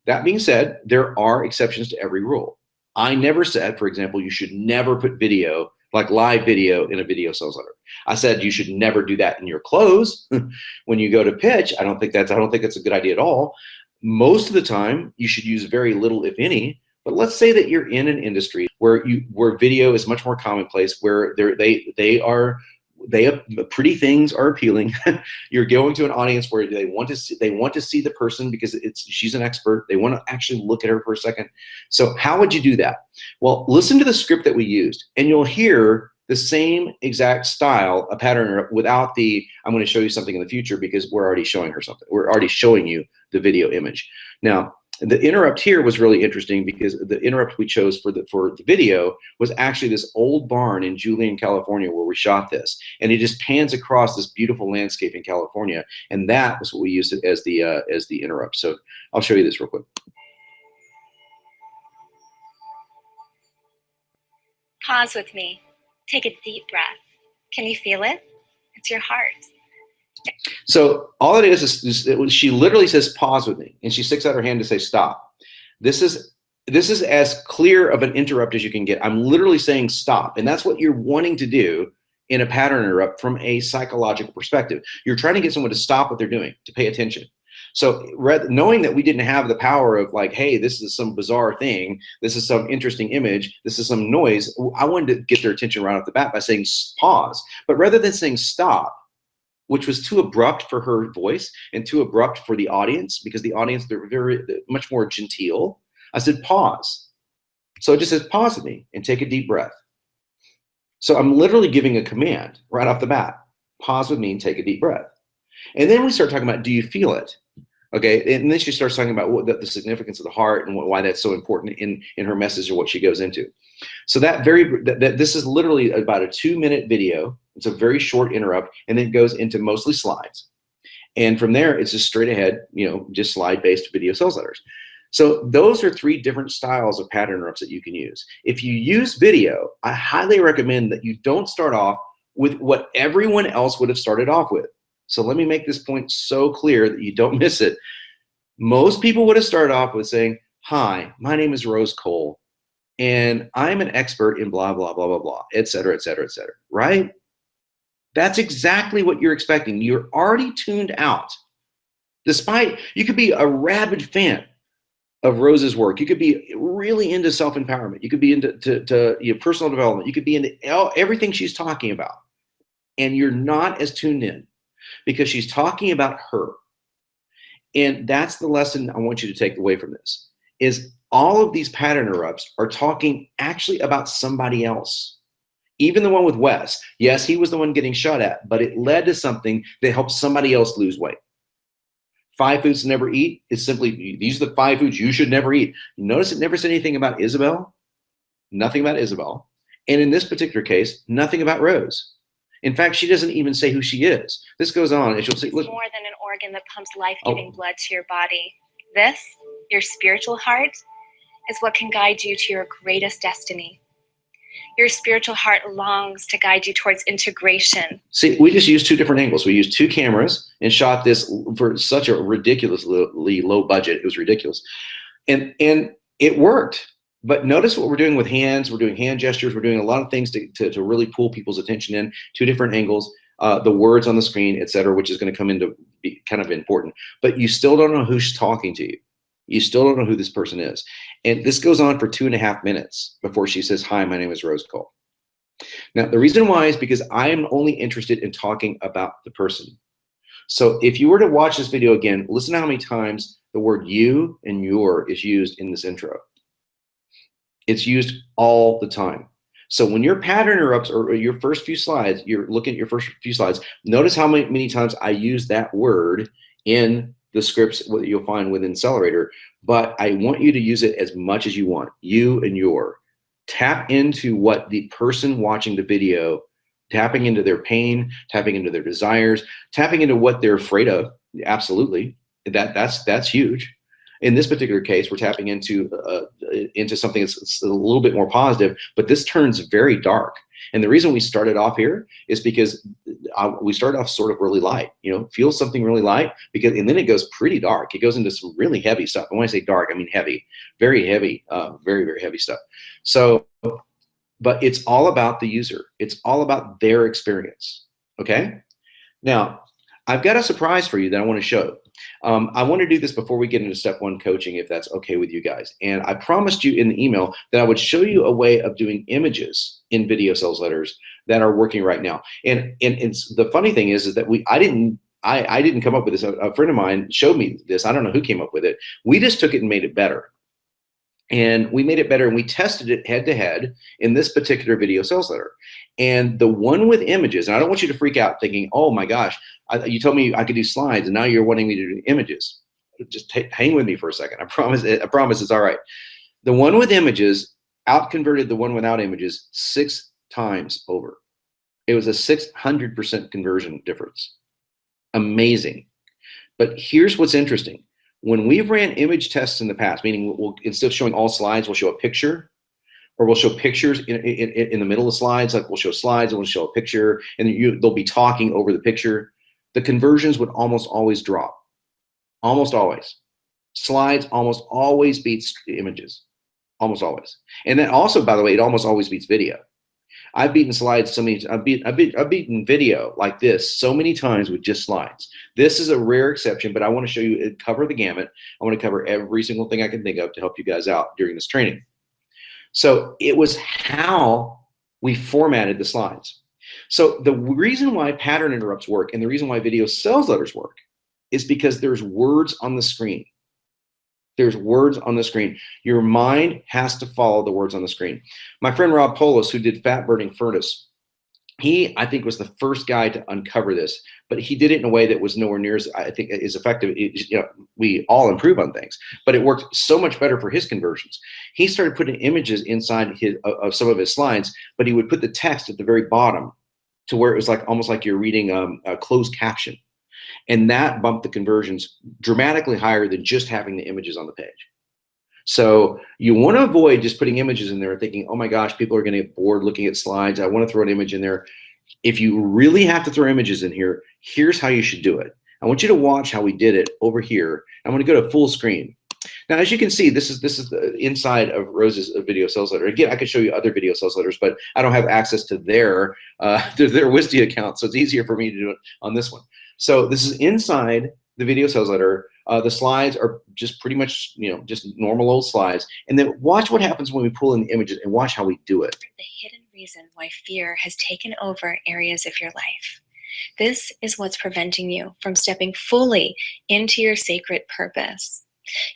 That being said, there are exceptions to every rule. I never said, for example, you should never put video, like live video, in a video sales letter. I said you should never do that in your close when you go to pitch. I don't think that's a good idea at all. Most of the time, you should use very little, if any. But let's say that you're in an industry where video is much more commonplace, where pretty things are appealing. You're going to an audience where they want to see the person because she's an expert. They want to actually look at her for a second. So how would you do that? Well, listen to the script that we used, and you'll hear the same exact style, a pattern, without the I'm going to show you something in the future, because we're already showing her something. We're already showing you the video image. Now, the interrupt here was really interesting because the interrupt we chose for the video was actually this old barn in Julian, California, where we shot this, and it just pans across this beautiful landscape in California, and that was what we used it as the interrupt. So I'll show you this real quick. Pause with me. Take a deep breath. Can you feel it? It's your heart. So all it is she literally says, pause with me, and she sticks out her hand to say stop. This is as clear of an interrupt as you can get. I'm literally saying stop, and that's what you're wanting to do in a pattern interrupt from a psychological perspective. You're trying to get someone to stop what they're doing, to pay attention. So knowing that we didn't have the power of like, hey, this is some bizarre thing, this is some interesting image, this is some noise, I wanted to get their attention right off the bat by saying pause. But rather than saying stop, which was too abrupt for her voice and too abrupt for the audience, because the audience, they're much more genteel, I said pause. So it just says pause with me and take a deep breath. So I'm literally giving a command right off the bat. Pause with me and take a deep breath. And then we start talking about, do you feel it? Okay, and then she starts talking about what the significance of the heart and why that's so important in her message or what she goes into. So this is literally about a 2-minute video. It's a very short interrupt, and then it goes into mostly slides. And from there, it's just straight ahead, just slide-based video sales letters. So those are 3 different styles of pattern interrupts that you can use. If you use video, I highly recommend that you don't start off with what everyone else would have started off with. So let me make this point so clear that you don't miss it. Most people would have started off with saying, hi, my name is Rose Cole, and I'm an expert in blah, blah, blah, blah, blah, et cetera, et cetera, et cetera, right? That's exactly what you're expecting. You're already tuned out. Despite, you could be a rabid fan of Rose's work. You could be really into self-empowerment. You could be into personal development. You could be into everything she's talking about. And you're not as tuned in because she's talking about her. And that's the lesson I want you to take away from this, is all of these pattern interrupts are talking actually about somebody else. Even the one with Wes, yes, he was the one getting shot at, but it led to something that helped somebody else lose weight. 5 foods to never eat is simply, these are the 5 foods you should never eat. Notice it never said anything about Isabel, nothing about Isabel. And in this particular case, nothing about Rose. In fact, she doesn't even say who she is. This goes on, and she'll say, look. It's more than an organ that pumps life-giving blood to your body. This, your spiritual heart, is what can guide you to your greatest destiny. Your spiritual heart longs to guide you towards integration. See, we just used 2 different angles. We used 2 cameras and shot this for such a ridiculously low budget. It was ridiculous. And it worked. But notice what we're doing with hands. We're doing hand gestures. We're doing a lot of things to really pull people's attention in. 2 different angles, the words on the screen, et cetera, which is going to come into be kind of important. But you still don't know who's talking to you. You still don't know who this person is. And this goes on for 2.5 minutes before she says, hi, my name is Rose Cole. Now, the reason why is because I am only interested in talking about the person. So if you were to watch this video again, listen to how many times the word you and your is used in this intro. It's used all the time. So when your pattern interrupts or your first few slides, you're looking at your first few slides, notice how many times I use that word in the scripts that you'll find within Sellerator, but I want you to use it as much as you want, you and your. Tap into what the person watching the video tapping into their pain, tapping into their desires, tapping into what they're afraid of. Absolutely, that's huge. In this particular case, we're tapping into something that's a little bit more positive, but this turns very dark. And the reason we started off here is because we started off sort of really light, feel something really light, and then it goes pretty dark. It goes into some really heavy stuff. And when I say dark, I mean heavy, very heavy, very, very heavy stuff. So, but it's all about the user. It's all about their experience. Okay. Now, I've got a surprise for you that I want to show. I want to do this before we get into step 1 coaching, if that's okay with you guys. And I promised you in the email that I would show you a way of doing images in video sales letters that are working right now. And the funny thing is that I didn't come up with this. A friend of mine showed me this. I don't know who came up with it. We just took it and made it better. And we made it better, and we tested it head to head in this particular video sales letter. And the one with images, and I don't want you to freak out thinking, oh my gosh, you told me I could do slides, and now you're wanting me to do images. Just hang with me for a second. I promise it's all right. The one with images out-converted the one without images 6 times over. It was a 600% conversion difference. Amazing. But here's what's interesting. When we've ran image tests in the past, meaning we'll, instead of showing all slides, we'll show a picture, or we'll show pictures in the middle of slides. Like we'll show slides and we'll show a picture, and they'll be talking over the picture. The conversions would almost always drop. Almost always. Slides almost always beats images. Almost always. And then also, by the way, it almost always beats video. I've beaten slides so many. I've beaten video like this so many times with just slides. This is a rare exception, but I want to show you, cover the gamut. I want to cover every single thing I can think of to help you guys out during this training. So it was how we formatted the slides. So the reason why pattern interrupts work and the reason why video sales letters work is because there's words on the screen. There's words on the screen. Your mind has to follow the words on the screen. My friend Rob Polis, who did Fat Burning Furnace, he, I think, was the first guy to uncover this, but he did it in a way that was nowhere near as, I think, as effective. We all improve on things, but it worked so much better for his conversions. He started putting images inside of some of his slides, but he would put the text at the very bottom to where it was like almost like you're reading a closed caption. And that bumped the conversions dramatically higher than just having the images on the page. So you want to avoid just putting images in there and thinking, oh my gosh, people are going to get bored looking at slides. I want to throw an image in there. If you really have to throw images in here, here's how you should do it. I want you to watch how we did it over here. I'm going to go to full screen. Now, as you can see, this is the inside of Rose's video sales letter. Again, I could show you other video sales letters, but I don't have access to their Wistia account, so it's easier for me to do it on this one. So this is inside the video sales letter. The slides are just pretty much, just normal old slides. And then watch what happens when we pull in the images and watch how we do it. The hidden reason why fear has taken over areas of your life. This is what's preventing you from stepping fully into your sacred purpose.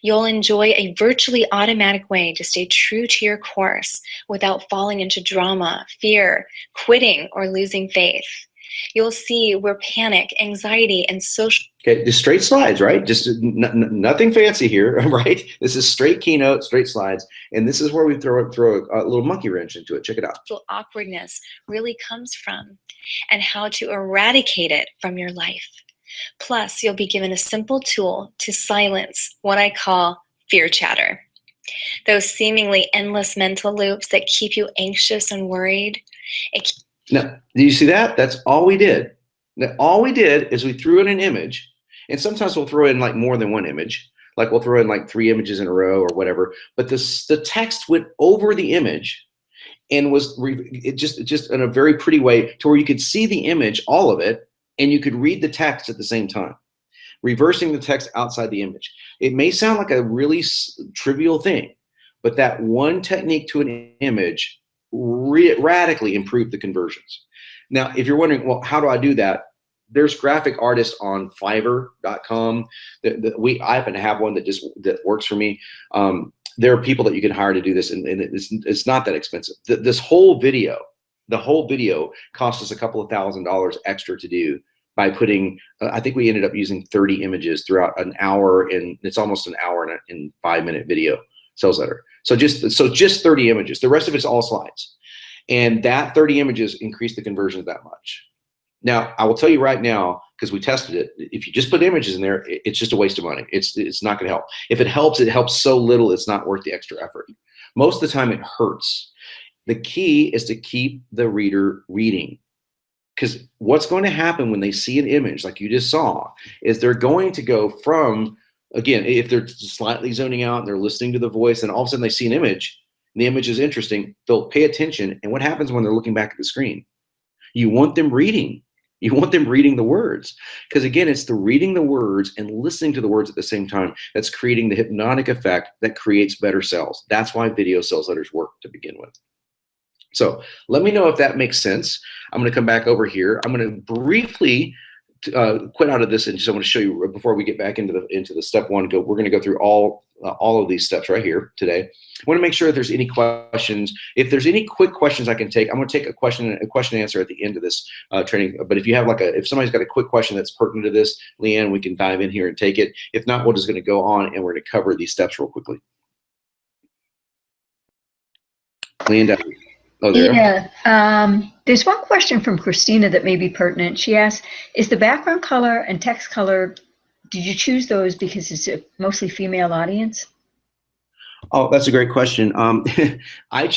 You'll enjoy a virtually automatic way to stay true to your course without falling into drama, fear, quitting, or losing faith. You'll see where panic, anxiety, and social... Okay, just straight slides, right? Just nothing fancy here, right? This is straight keynote, straight slides, and this is where we throw a little monkey wrench into it. Check it out. Awkwardness really comes from, and how to eradicate it from your life. Plus, you'll be given a simple tool to silence what I call fear chatter. Those seemingly endless mental loops that keep you anxious and worried. Now, do you see that? That's all we did. Now, all we did is we threw in an image, and sometimes we'll throw in like more than one image. Like we'll throw in like 3 images in a row or whatever. But the text went over the image and was just in a very pretty way to where you could see the image, all of it, and you could read the text at the same time, reversing the text outside the image. It may sound like a really trivial thing, but that one technique to an image radically improved the conversions. Now, if you're wondering, well, how do I do that? There's graphic artists on Fiverr.com. I happen to have one that works for me. There are people that you can hire to do this, and it's not that expensive. This whole video, the whole video cost us a couple of $1,000s extra to do by putting, I think we ended up using 30 images throughout an hour, and it's almost an hour and 5-minute video sales letter. So just 30 images. The rest of it's all slides. And that 30 images increased the conversions that much. Now, I will tell you right now, because we tested it, if you just put images in there, it's just a waste of money. It's not going to help. If it helps so little, it's not worth the extra effort. Most of the time, it hurts. The key is to keep the reader reading. Because what's going to happen when they see an image like you just saw is they're going to go from, again, if they're slightly zoning out and they're listening to the voice and all of a sudden they see an image and the image is interesting, they'll pay attention. And what happens when they're looking back at the screen? You want them reading. You want them reading the words. Because again, it's the reading the words and listening to the words at the same time that's creating the hypnotic effect that creates better sales. That's why video sales letters work to begin with. So let me know if that makes sense. I'm going to come back over here. I'm going to briefly quit out of this and just I want to show you before we get back into the step one. We're going to go through all of these steps right here today. I want to make sure if there's any questions. If there's any quick questions I can take, I'm going to take a question and answer at the end of this training. But if you have if somebody's got a quick question that's pertinent to this, Leanne, we can dive in here and take it. If not, we're just going to go on and we're going to cover these steps real quickly. Leanne. Oh, there. Yeah, there's one question from Christina that may be pertinent. She asks, is the background color and text color, did you choose those because it's a mostly female audience? Oh, that's a great question. I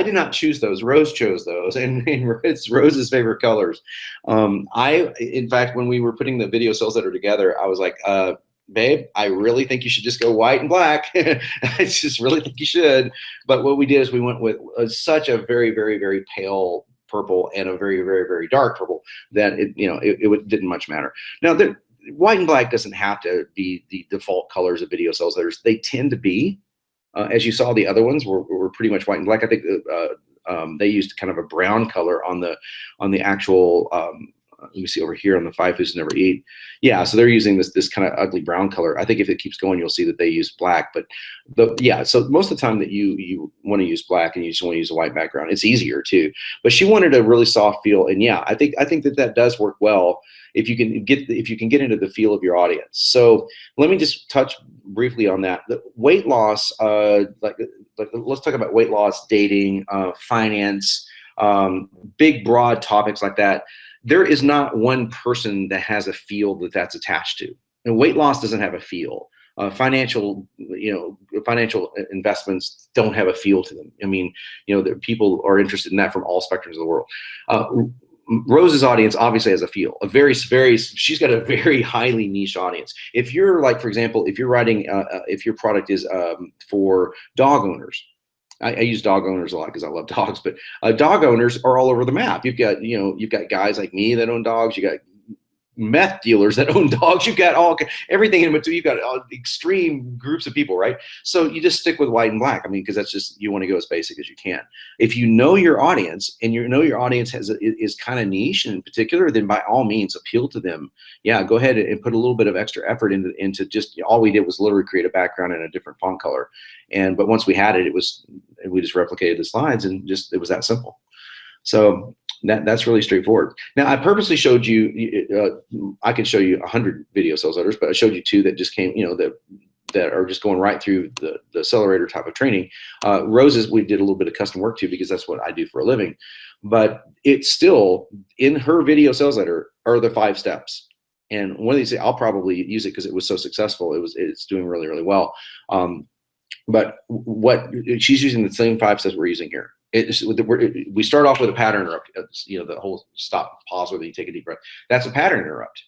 did not choose those. Rose chose those, and it's Rose's favorite colors. In fact, when we were putting the video sales letter together, I was like, babe, I really think you should just go white and black. I just really think you should. But what we did is we went with such a very, very, very pale purple and a very, very, very dark purple that it didn't much matter. Now, white and black doesn't have to be the default colors of video sales letters. They tend to be, as you saw, the other ones were pretty much white and black. I think they used kind of a brown color on the actual. Let me see over here on the 5 Foods to Never Eat. Yeah, so they're using this kind of ugly brown color. I think if it keeps going, you'll see that they use black. But so most of the time that you want to use black and you just want to use a white background, it's easier too. But she wanted a really soft feel, and yeah, I think that does work well if you can get into the feel of your audience. So let me just touch briefly on that. The weight loss, let's talk about weight loss, dating, finance, big broad topics like that. There is not one person that has a feel that's attached to. And weight loss doesn't have a feel. Financial investments don't have a feel to them. I mean, people are interested in that from all spectrums of the world. Rose's audience obviously has a feel. She's got a very highly niche audience. If you're for example, if you're writing, if your product is for dog owners. I use dog owners a lot because I love dogs, but dog owners are all over the map. You've got guys like me that own dogs. You got meth dealers that own dogs. You've got everything in between. You've got extreme groups of people, right? So you just stick with white and black. I mean, because that's just, you want to go as basic as you can. If you know your audience and your audience is kind of niche in particular, then by all means appeal to them. Yeah, go ahead and put a little bit of extra effort into just, all we did was literally create a background in a different font color. But once we had it, we just replicated the slides and it was that simple. So that's really straightforward. Now, I purposely showed you, I could show you 100 video sales letters, but I showed you 2 that just came, that are just going right through the Sellerator type of training. Rose's, we did a little bit of custom work too, because that's what I do for a living. But it's still, in her video sales letter, are the 5 steps. And one of these, I'll probably use it because it was so successful. It's doing really, really well. But what she's using the same 5 steps we're using here. We start off with a pattern interrupt, the whole stop, pause, whether you take a deep breath. That's a pattern interrupt.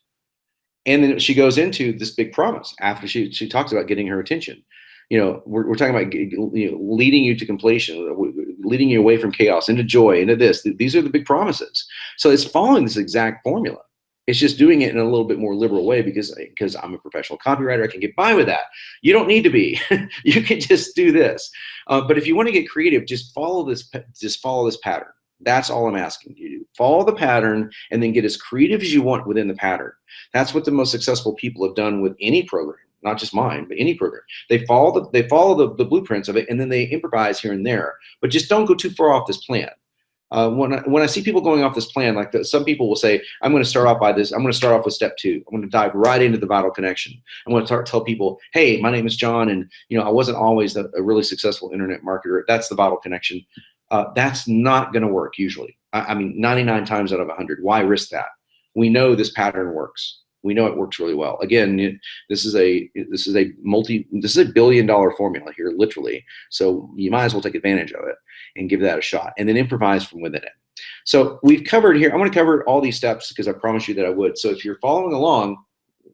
And then she goes into this big promise after she talks about getting her attention. We're talking about leading you to completion, leading you away from chaos, into joy, into this. These are the big promises. So it's following this exact formula. It's just doing it in a little bit more liberal way because I'm a professional copywriter. I can get by with that. You don't need to be. You can just do this. But if you want to get creative, just follow this pattern. That's all I'm asking you to do. Follow the pattern and then get as creative as you want within the pattern. That's what the most successful people have done with any program, not just mine, but any program. They follow the blueprints of it, and then they improvise here and there. But just don't go too far off this plan. When I see people going off this plan, some people will say, I'm going to start off by this. I'm going to start off with step 2. I'm going to dive right into the vital connection. I'm going to tell people, hey, my name is John, and I wasn't always a really successful internet marketer. That's the vital connection. that's not going to work usually. I mean, 99 times out of 100. Why risk that? We know this pattern works. We know it works really well. Again, this is a billion-dollar formula here, literally. So you might as well take advantage of it and give that a shot, and then improvise from within it. So we've covered here. I'm going to cover all these steps because I promised you that I would. So if you're following along,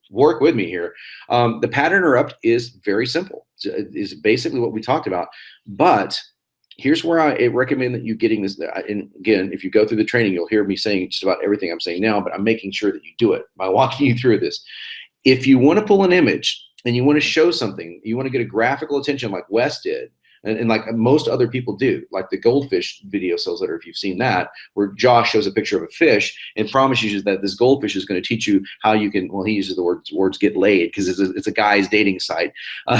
work with me here. The pattern interrupt is very simple. Is basically what we talked about. But here's where I recommend that you getting this. And again, if you go through the training, you'll hear me saying just about everything I'm saying now, but I'm making sure that you do it by walking you through this. If you want to pull an image and you want to show something, you want to get a graphical attention like Wes did, and like most other people do, like the goldfish video Sellerator, if you've seen that, where Josh shows a picture of a fish and promises you that this goldfish is going to teach you how you can, well, he uses the words get laid because it's a guy's dating site.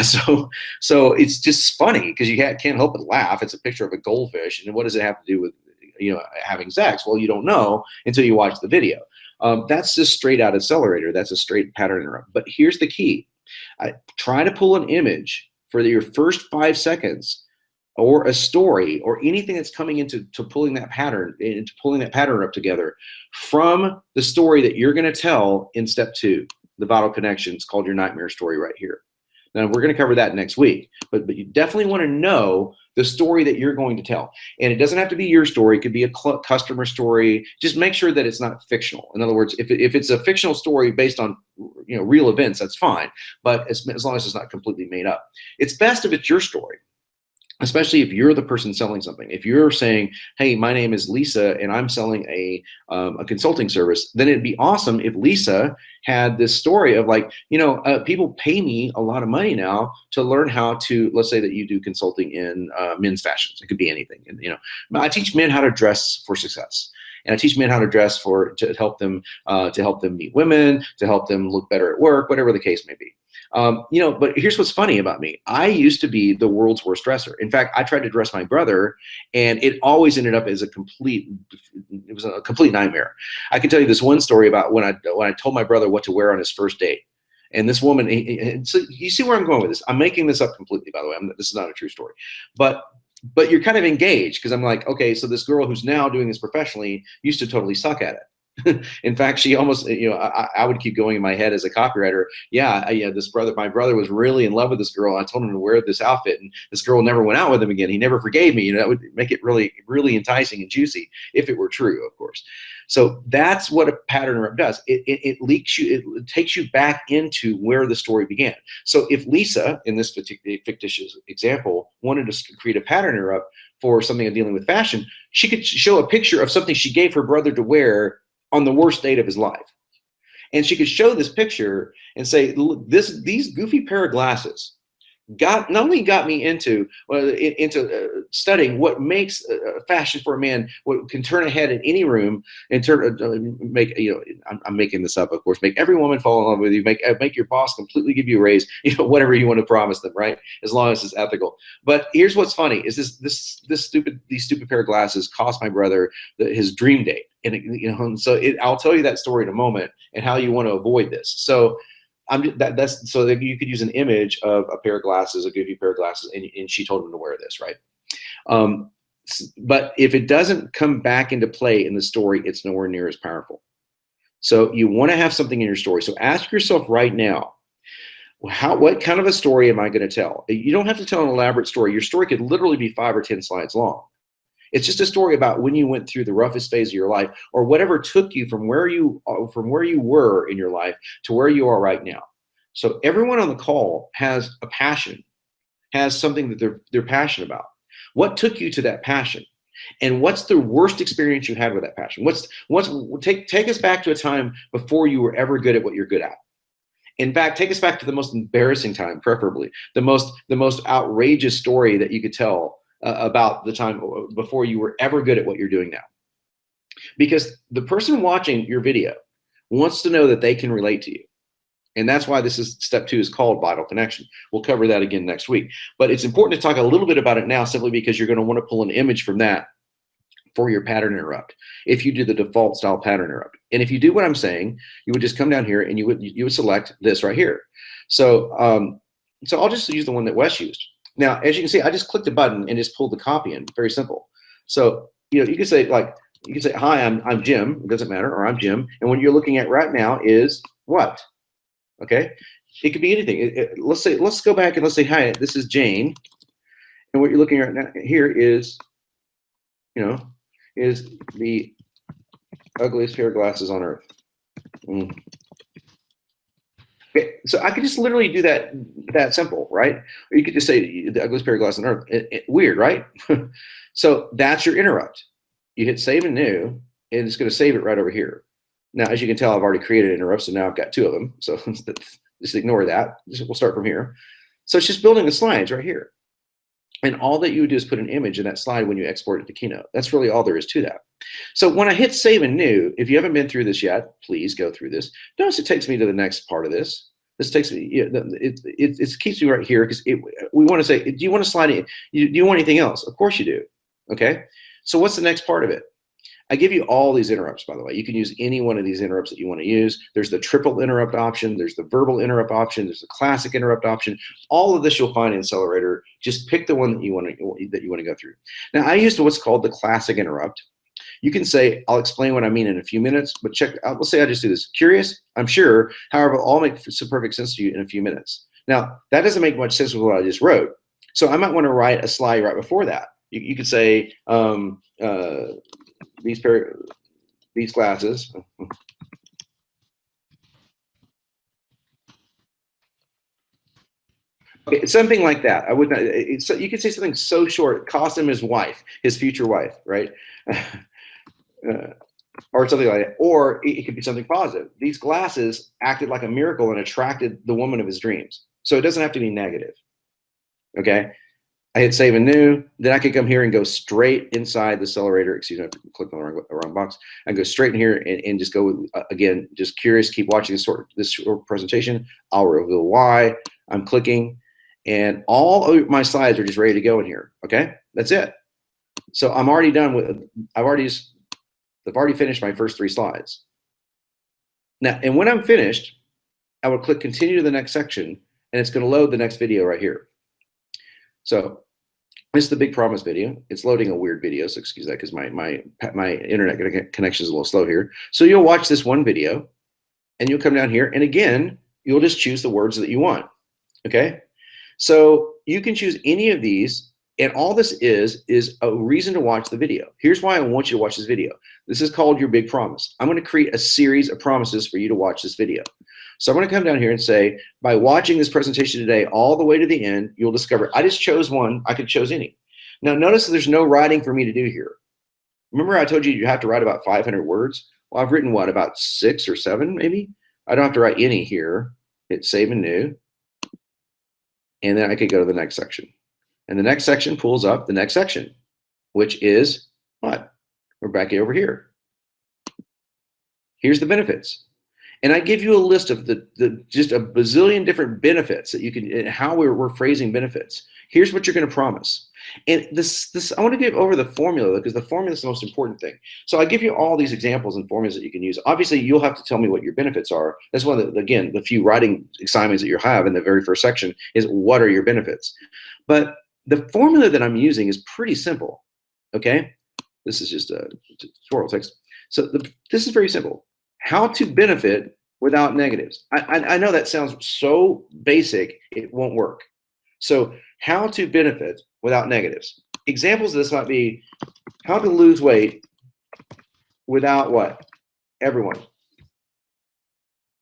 So it's just funny because you can't help but laugh. It's a picture of a goldfish, and what does it have to do with, you know, having sex? Well, you don't know until you watch the video. That's just straight out of Sellerator. That's a straight pattern interrupt. But here's the key. Try to pull an image for your first 5 seconds, or a story, or anything that's coming into pulling that pattern, up together from the story that you're going to tell in step 2, the vital connection. It's called your nightmare story right here. Now we're going to cover that next week, but you definitely want to know the story that you're going to tell. And it doesn't have to be your story. It could be a customer story. Just make sure that it's not fictional. In other words, if it's a fictional story based on, you know, real events, that's fine. But as long as it's not completely made up. It's best if it's your story, especially if you're the person selling something. If you're saying, hey, my name is Lisa and I'm selling a consulting service, then it'd be awesome if Lisa had this story of like, you know, people pay me a lot of money now to learn how to, let's say that you do consulting in men's fashions. It could be anything. And, you know, I teach men how to dress for success. And I teach men how to dress to help them meet women, to help them look better at work, whatever the case may be. You know, but here's what's funny about me. I used to be the world's worst dresser. In fact, I tried to dress my brother, and it always ended up as a complete nightmare. I can tell you this one story about when I told my brother what to wear on his first date. And this woman, so you see where I'm going with this. I'm making this up completely, by the way. This is not a true story. But you're kind of engaged because I'm like, okay, so this girl who's now doing this professionally used to totally suck at it. In fact, she almost, you know, I would keep going in my head as a copywriter. Yeah, my brother was really in love with this girl. I told him to wear this outfit, and this girl never went out with him again. He never forgave me. You know, that would make it really, really enticing and juicy if it were true, of course. So that's what a pattern interrupt does. It leaks you. It takes you back into where the story began. So if Lisa, in this particular fictitious example, wanted to create a pattern interrupt for something dealing with fashion, she could show a picture of something she gave her brother to wear on the worst date of his life. And she could show this picture and say, these goofy pair of glasses not only got me into studying what makes fashion for a man, what can turn a head in any room and make, you know, I'm making this up, of course, make every woman fall in love with you, make your boss completely give you a raise, you know, whatever you want to promise them, right? As long as it's ethical. But here's what's funny is these stupid pair of glasses cost my brother his dream date. And you know, and so I'll tell you that story in a moment and how you want to avoid this. So that's so that you could use an image of a pair of glasses, a goofy pair of glasses, and she told him to wear this, right? But if it doesn't come back into play in the story, it's nowhere near as powerful. So you want to have something in your story. So ask yourself right now, what kind of a story am I going to tell? You don't have to tell an elaborate story. Your story could literally be 5 or 10 slides long. It's just a story about when you went through the roughest phase of your life, or whatever took you from where you were in your life to where you are right now. So everyone on the call has a passion, has something that they're passionate about. What took you to that passion? And what's the worst experience you had with that passion? Take us back to a time before you were ever good at what you're good at. In fact, take us back to the most embarrassing time, preferably the most outrageous story that you could tell about the time before you were ever good at what you're doing now. Because the person watching your video wants to know that they can relate to you. And that's why step 2 is called vital connection. We'll cover that again next week. But it's important to talk a little bit about it now, simply because you're going to want to pull an image from that for your pattern interrupt. If you do the default style pattern interrupt. And if you do what I'm saying, you would just come down here and you would select this right here. So I'll just use the one that Wes used. Now, as you can see, I just clicked a button and just pulled the copy in. Very simple. So, you can say hi, I'm Jim. It doesn't matter, or I'm Jim. And what you're looking at right now is what? Okay. It could be anything. Let's go back and let's say, hi, this is Jane. And what you're looking at now here is, is the ugliest pair of glasses on earth. Okay, so I could just literally do that simple, right? Or you could just say the ugliest pair of glasses on earth. Weird, right? So that's your interrupt. You hit save and new, and it's going to save it right over here. Now, as you can tell, I've already created interrupts, so now I've got 2 of them. So just ignore that. We'll start from here. So it's just building the slides right here. And all that you would do is put an image in that slide when you export it to Keynote. That's really all there is to that. So when I hit save and new, if you haven't been through this yet, please go through this. Notice it takes me to the next part of this. This takes me, it keeps me right here because we want to say, do you want to slide in? Do you want anything else? Of course you do. Okay. So what's the next part of it? I give you all these interrupts, by the way. You can use any one of these interrupts that you want to use. There's the triple interrupt option. There's the verbal interrupt option. There's the classic interrupt option. All of this you'll find in Sellerator. Just pick the one that you want to go through. Now, I used what's called the classic interrupt. You can say, I'll explain what I mean in a few minutes, but check out, let's say I just do this. Curious? I'm sure. However, it'll all make some perfect sense to you in a few minutes. Now, that doesn't make much sense with what I just wrote. So I might want to write a slide right before that. You could say, these glasses. Okay, something like that. I would not. So you could say something so short. Cost him his wife, his future wife, right? Or something like that. Or it could be something positive. These glasses acted like a miracle and attracted the woman of his dreams. So it doesn't have to be negative. Okay. I hit save and new. Then I could come here and go straight inside the Sellerator. Excuse me, I clicked on the wrong box. I can go straight in here and just go again. Just curious. Keep watching this short presentation. I'll reveal why. I'm clicking, and all of my slides are just ready to go in here. Okay, that's it. So I'm already done with. I've already finished my first 3 slides. Now, and when I'm finished, I will click continue to the next section, and it's going to load the next video right here. So this is the big promise video. It's loading a weird video, so excuse that because my internet connection is a little slow here. So you'll watch this one video, and you'll come down here, and again, you'll just choose the words that you want. Okay, so you can choose any of these, and all this is a reason to watch the video. Here's why I want you to watch this video. This is called your big promise. I'm going to create a series of promises for you to watch this video. So I'm going to come down here and say, by watching this presentation today all the way to the end, you'll discover, I just chose one. I could choose any. Now, notice that there's no writing for me to do here. Remember I told you have to write about 500 words? Well, I've written, what, about 6 or 7 maybe? I don't have to write any here. Hit save and new. And then I could go to the next section. And the next section pulls up the next section, which is what? We're back over here. Here's the benefits. And I give you a list of just a bazillion different benefits that you can, and how we're phrasing benefits. Here's what you're going to promise. And I want to give over the formula because the formula is the most important thing. So I give you all these examples and formulas that you can use. Obviously, you'll have to tell me what your benefits are. That's one of the few writing assignments that you have in the very first section is what are your benefits. But the formula that I'm using is pretty simple. Okay, this is just a tutorial text. So this is very simple. How to benefit without negatives. I know that sounds so basic, it won't work. So how to benefit without negatives. Examples of this might be how to lose weight without what? Everyone.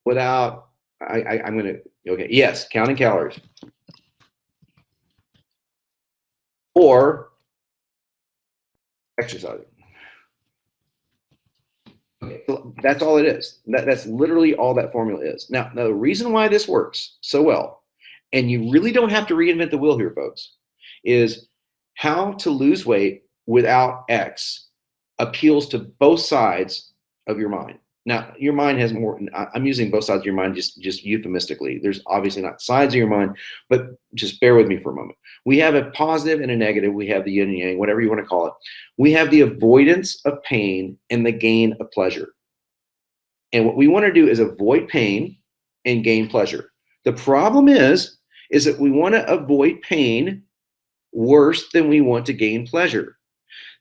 Without, I'm going to, okay, yes, counting calories. Or exercising. Okay, so that's all it is. That's literally all that formula is. Now, the reason why this works so well, and you really don't have to reinvent the wheel here, folks, is how to lose weight without X appeals to both sides of your mind. Now, your mind has more, I'm using both sides of your mind just euphemistically. There's obviously not sides of your mind, but just bear with me for a moment. We have a positive and a negative. We have the yin and yang, whatever you want to call it. We have the avoidance of pain and the gain of pleasure. And what we want to do is avoid pain and gain pleasure. The problem is that we want to avoid pain worse than we want to gain pleasure.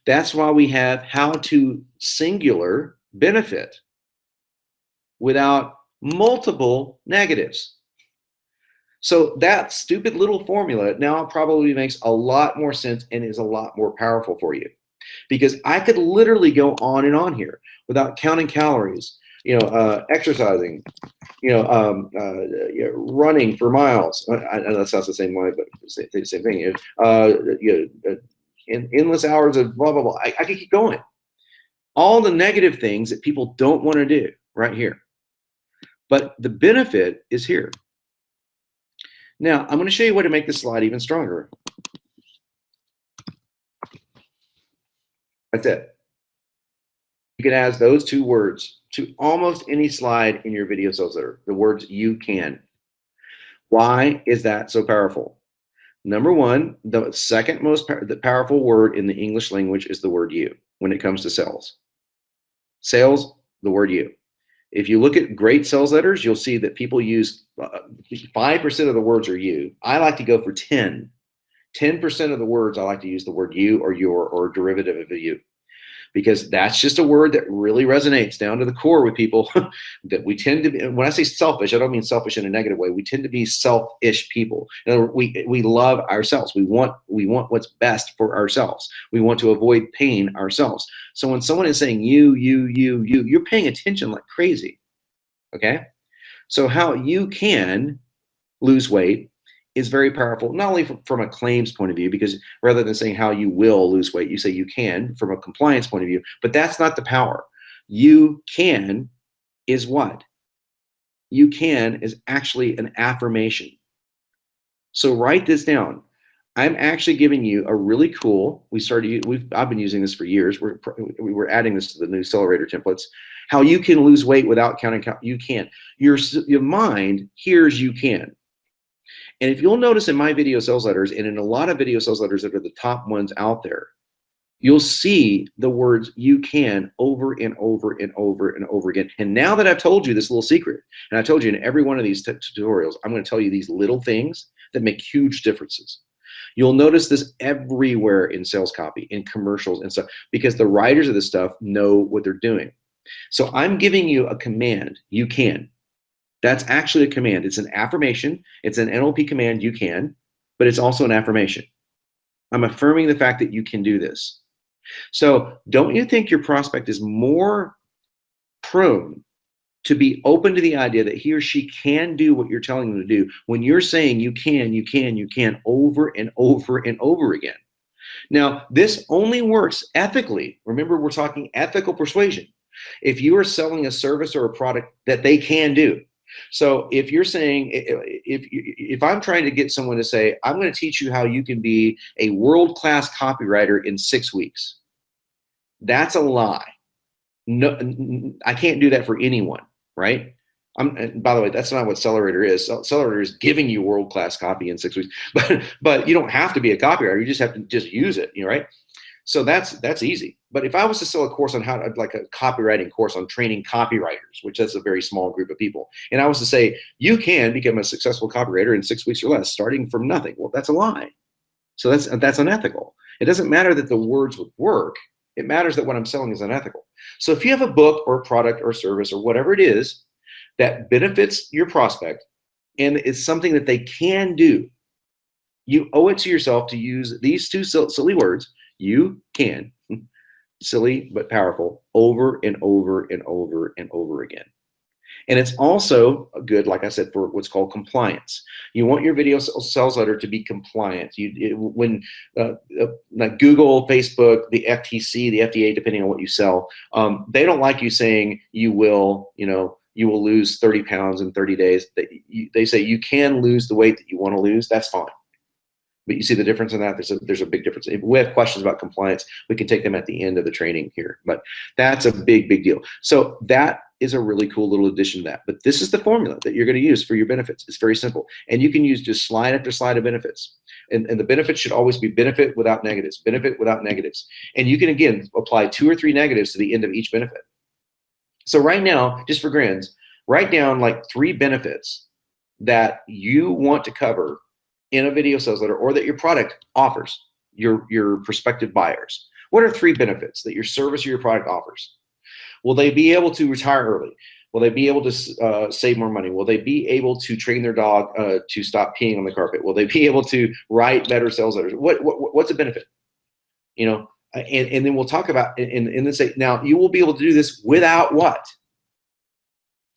That's why we have how to singular benefit without multiple negatives. So that stupid little formula now probably makes a lot more sense and is a lot more powerful for you, because I could literally go on and on here without counting calories, exercising, running for miles. I know that sounds the same way, but same thing. Endless hours of blah, blah, blah. I could keep going. All the negative things that people don't want to do right here. But the benefit is here. Now, I'm going to show you how to make this slide even stronger. That's it. You can add those two words to almost any slide in your video sales letter, the words "you can." Why is that so powerful? Number one, the second most powerful word in the English language is the word "you" when it comes to sales. Sales, the word "you." If you look at great sales letters, you'll see that people use 5% of the words are "you." I like to go for 10. 10% of the words, I like to use the word "you" or "your" or a derivative of a "you." Because that's just a word that really resonates down to the core with people. That we tend to be, when I say selfish, I don't mean selfish in a negative way. We tend to be selfish people. In other words, we love ourselves. We want what's best for ourselves. We want to avoid pain ourselves. So when someone is saying you, you're paying attention like crazy. Okay? So how you can lose weight is very powerful, not only from a claims point of view, because rather than saying how you will lose weight, you say you can from a compliance point of view, but that's not the power. You can is what? You can is actually an affirmation. So write this down. I'm actually giving you a really cool, I've been using this for years. We're adding this to the new Sellerator templates. How you can lose weight without counting, you can. Your mind hears you can. And if you'll notice in my video sales letters and in a lot of video sales letters that are the top ones out there, you'll see the words "you can" over and over and over and over again. And now that I've told you this little secret, and I told you in every one of these tutorials, I'm going to tell you these little things that make huge differences. You'll notice this everywhere in sales copy, in commercials and stuff, because the writers of this stuff know what they're doing. So I'm giving you a command, "you can." That's actually a command. It's an affirmation. It's an NLP command, "you can," but it's also an affirmation. I'm affirming the fact that you can do this. So don't you think your prospect is more prone to be open to the idea that he or she can do what you're telling them to do when you're saying you can, you can, you can over and over and over again? Now, this only works ethically. Remember, we're talking ethical persuasion. If you are selling a service or a product that they can do. So if you're saying, if I'm trying to get someone to say, "I'm going to teach you how you can be a world-class copywriter in 6 weeks," that's a lie. No, I can't do that for anyone, right? And by the way, that's not what Sellerator is. Sellerator is giving you world-class copy in 6 weeks, but you don't have to be a copywriter. You just have to use it, right? So that's easy. But if I was to sell a course on like a copywriting course on training copywriters, which is a very small group of people, and I was to say, "You can become a successful copywriter in 6 weeks or less, starting from nothing," well, that's a lie. So that's unethical. It doesn't matter that the words would work. It matters that what I'm selling is unethical. So if you have a book or a product or service or whatever it is that benefits your prospect and it's something that they can do, you owe it to yourself to use these two silly words, "you can," silly but powerful, over and over and over and over again. And it's also good, like I said, for what's called compliance. You want your video sales letter to be compliant. When like Google, Facebook, the FTC, the FDA, depending on what you sell, they don't like you saying you will lose 30 pounds in 30 days. They say you can lose the weight that you want to lose. That's fine. But you see the difference in that? There's a big difference. If we have questions about compliance, we can take them at the end of the training here. But that's a big, big deal. So that is a really cool little addition to that. But this is the formula that you're going to use for your benefits. It's very simple. And you can use just slide after slide of benefits. And the benefits should always be benefit without negatives, benefit without negatives. And you can, again, apply 2 or 3 negatives to the end of each benefit. So right now, just for grins, write down like 3 benefits that you want to cover in a video sales letter, or that your product offers your prospective buyers. What are 3 benefits that your service or your product offers? Will they be able to retire early? Will they be able to save more money? Will they be able to train their dog to stop peeing on the carpet? Will they be able to write better sales letters? What's a benefit? You know, and then we'll talk about and then say, now you will be able to do this without what?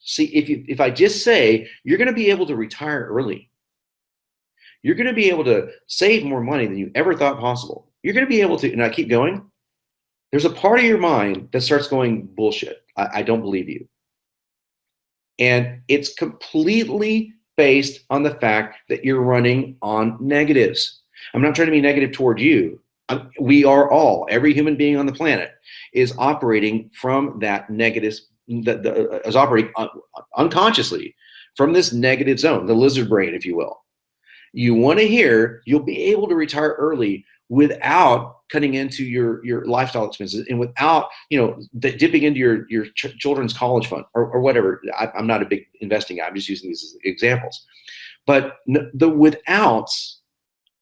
See, if I just say you're going to be able to retire early, you're going to be able to save more money than you ever thought possible. You're going to be able to, and I keep going, there's a part of your mind that starts going, bullshit. I don't believe you. And it's completely based on the fact that you're running on negatives. I'm not trying to be negative toward you. We are all, every human being on the planet is operating from that negative, is operating unconsciously from this negative zone, the lizard brain, if you will. You want to hear you'll be able to retire early without cutting into your lifestyle expenses and without, you know, dipping into your children's college fund or whatever. I'm not a big investing guy. I'm just using these as examples. But the withouts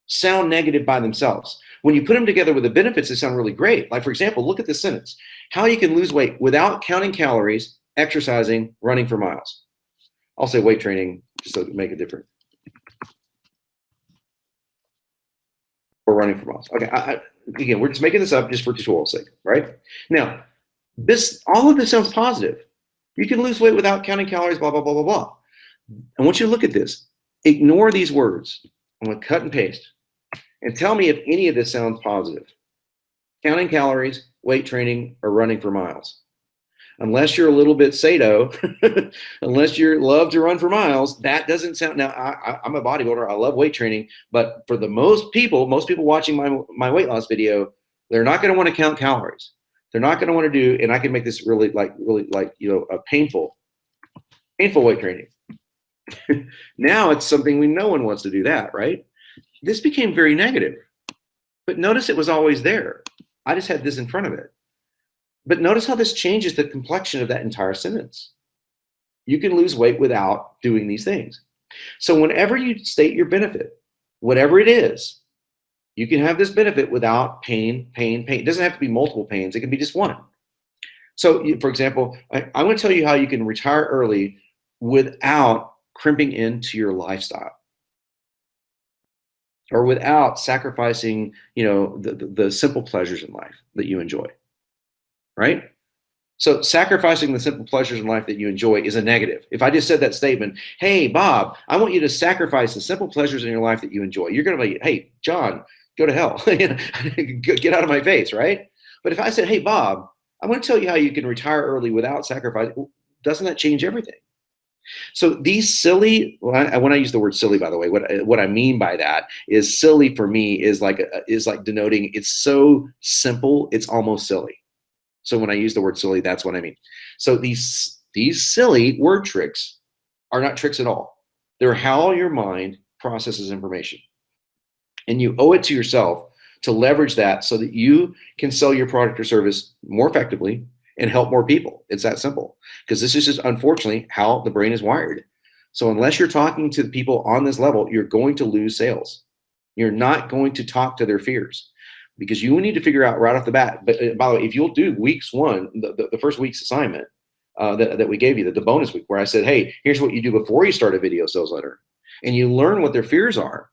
sound negative by themselves. When you put them together with the benefits, they sound really great. Like, for example, look at this sentence. How you can lose weight without counting calories, exercising, running for miles. I'll say weight training just to make it different. Or running for miles. Okay, again, we're just making this up just for tutorial's sake, right? Now, all of this sounds positive. You can lose weight without counting calories, blah, blah, blah, blah, blah. I want you to look at this. Ignore these words. I'm going to cut and paste. And tell me if any of this sounds positive. Counting calories, weight training, or running for miles. Unless you're a little bit sado, unless you love to run for miles, that doesn't sound. Now, I'm a bodybuilder. I love weight training. But for the most people watching my weight loss video, they're not going to want to count calories. They're not going to want to do, and I can make this really a painful weight training. Now it's something no one wants to do that, right? This became very negative. But notice it was always there. I just had this in front of it. But notice how this changes the complexion of that entire sentence. You can lose weight without doing these things. So whenever you state your benefit, whatever it is, you can have this benefit without pain. It doesn't have to be multiple pains. It can be just one. So, for example, I'm going to tell you how you can retire early without crimping into your lifestyle, or without sacrificing, you know, the simple pleasures in life that you enjoy. Right? So sacrificing the simple pleasures in life that you enjoy is a negative. If I just said that statement, hey, Bob, I want you to sacrifice the simple pleasures in your life that you enjoy, you're going to be, hey, John, go to hell. Get out of my face, right? But if I said, hey, Bob, I want to tell you how you can retire early without sacrificing, doesn't that change everything? So these silly, when I use the word silly, by the way, what I mean by that is silly for me is like denoting it's so simple, it's almost silly. So when I use the word silly, that's what I mean. So these silly word tricks are not tricks at all. They're how your mind processes information. And you owe it to yourself to leverage that so that you can sell your product or service more effectively and help more people. It's that simple. Because this is just, unfortunately, how the brain is wired. So unless you're talking to the people on this level, you're going to lose sales. You're not going to talk to their fears. Because you need to figure out right off the bat. But by the way, if you'll do weeks one, the first week's assignment that we gave you, the bonus week, where I said, hey, here's what you do before you start a video sales letter, and you learn what their fears are,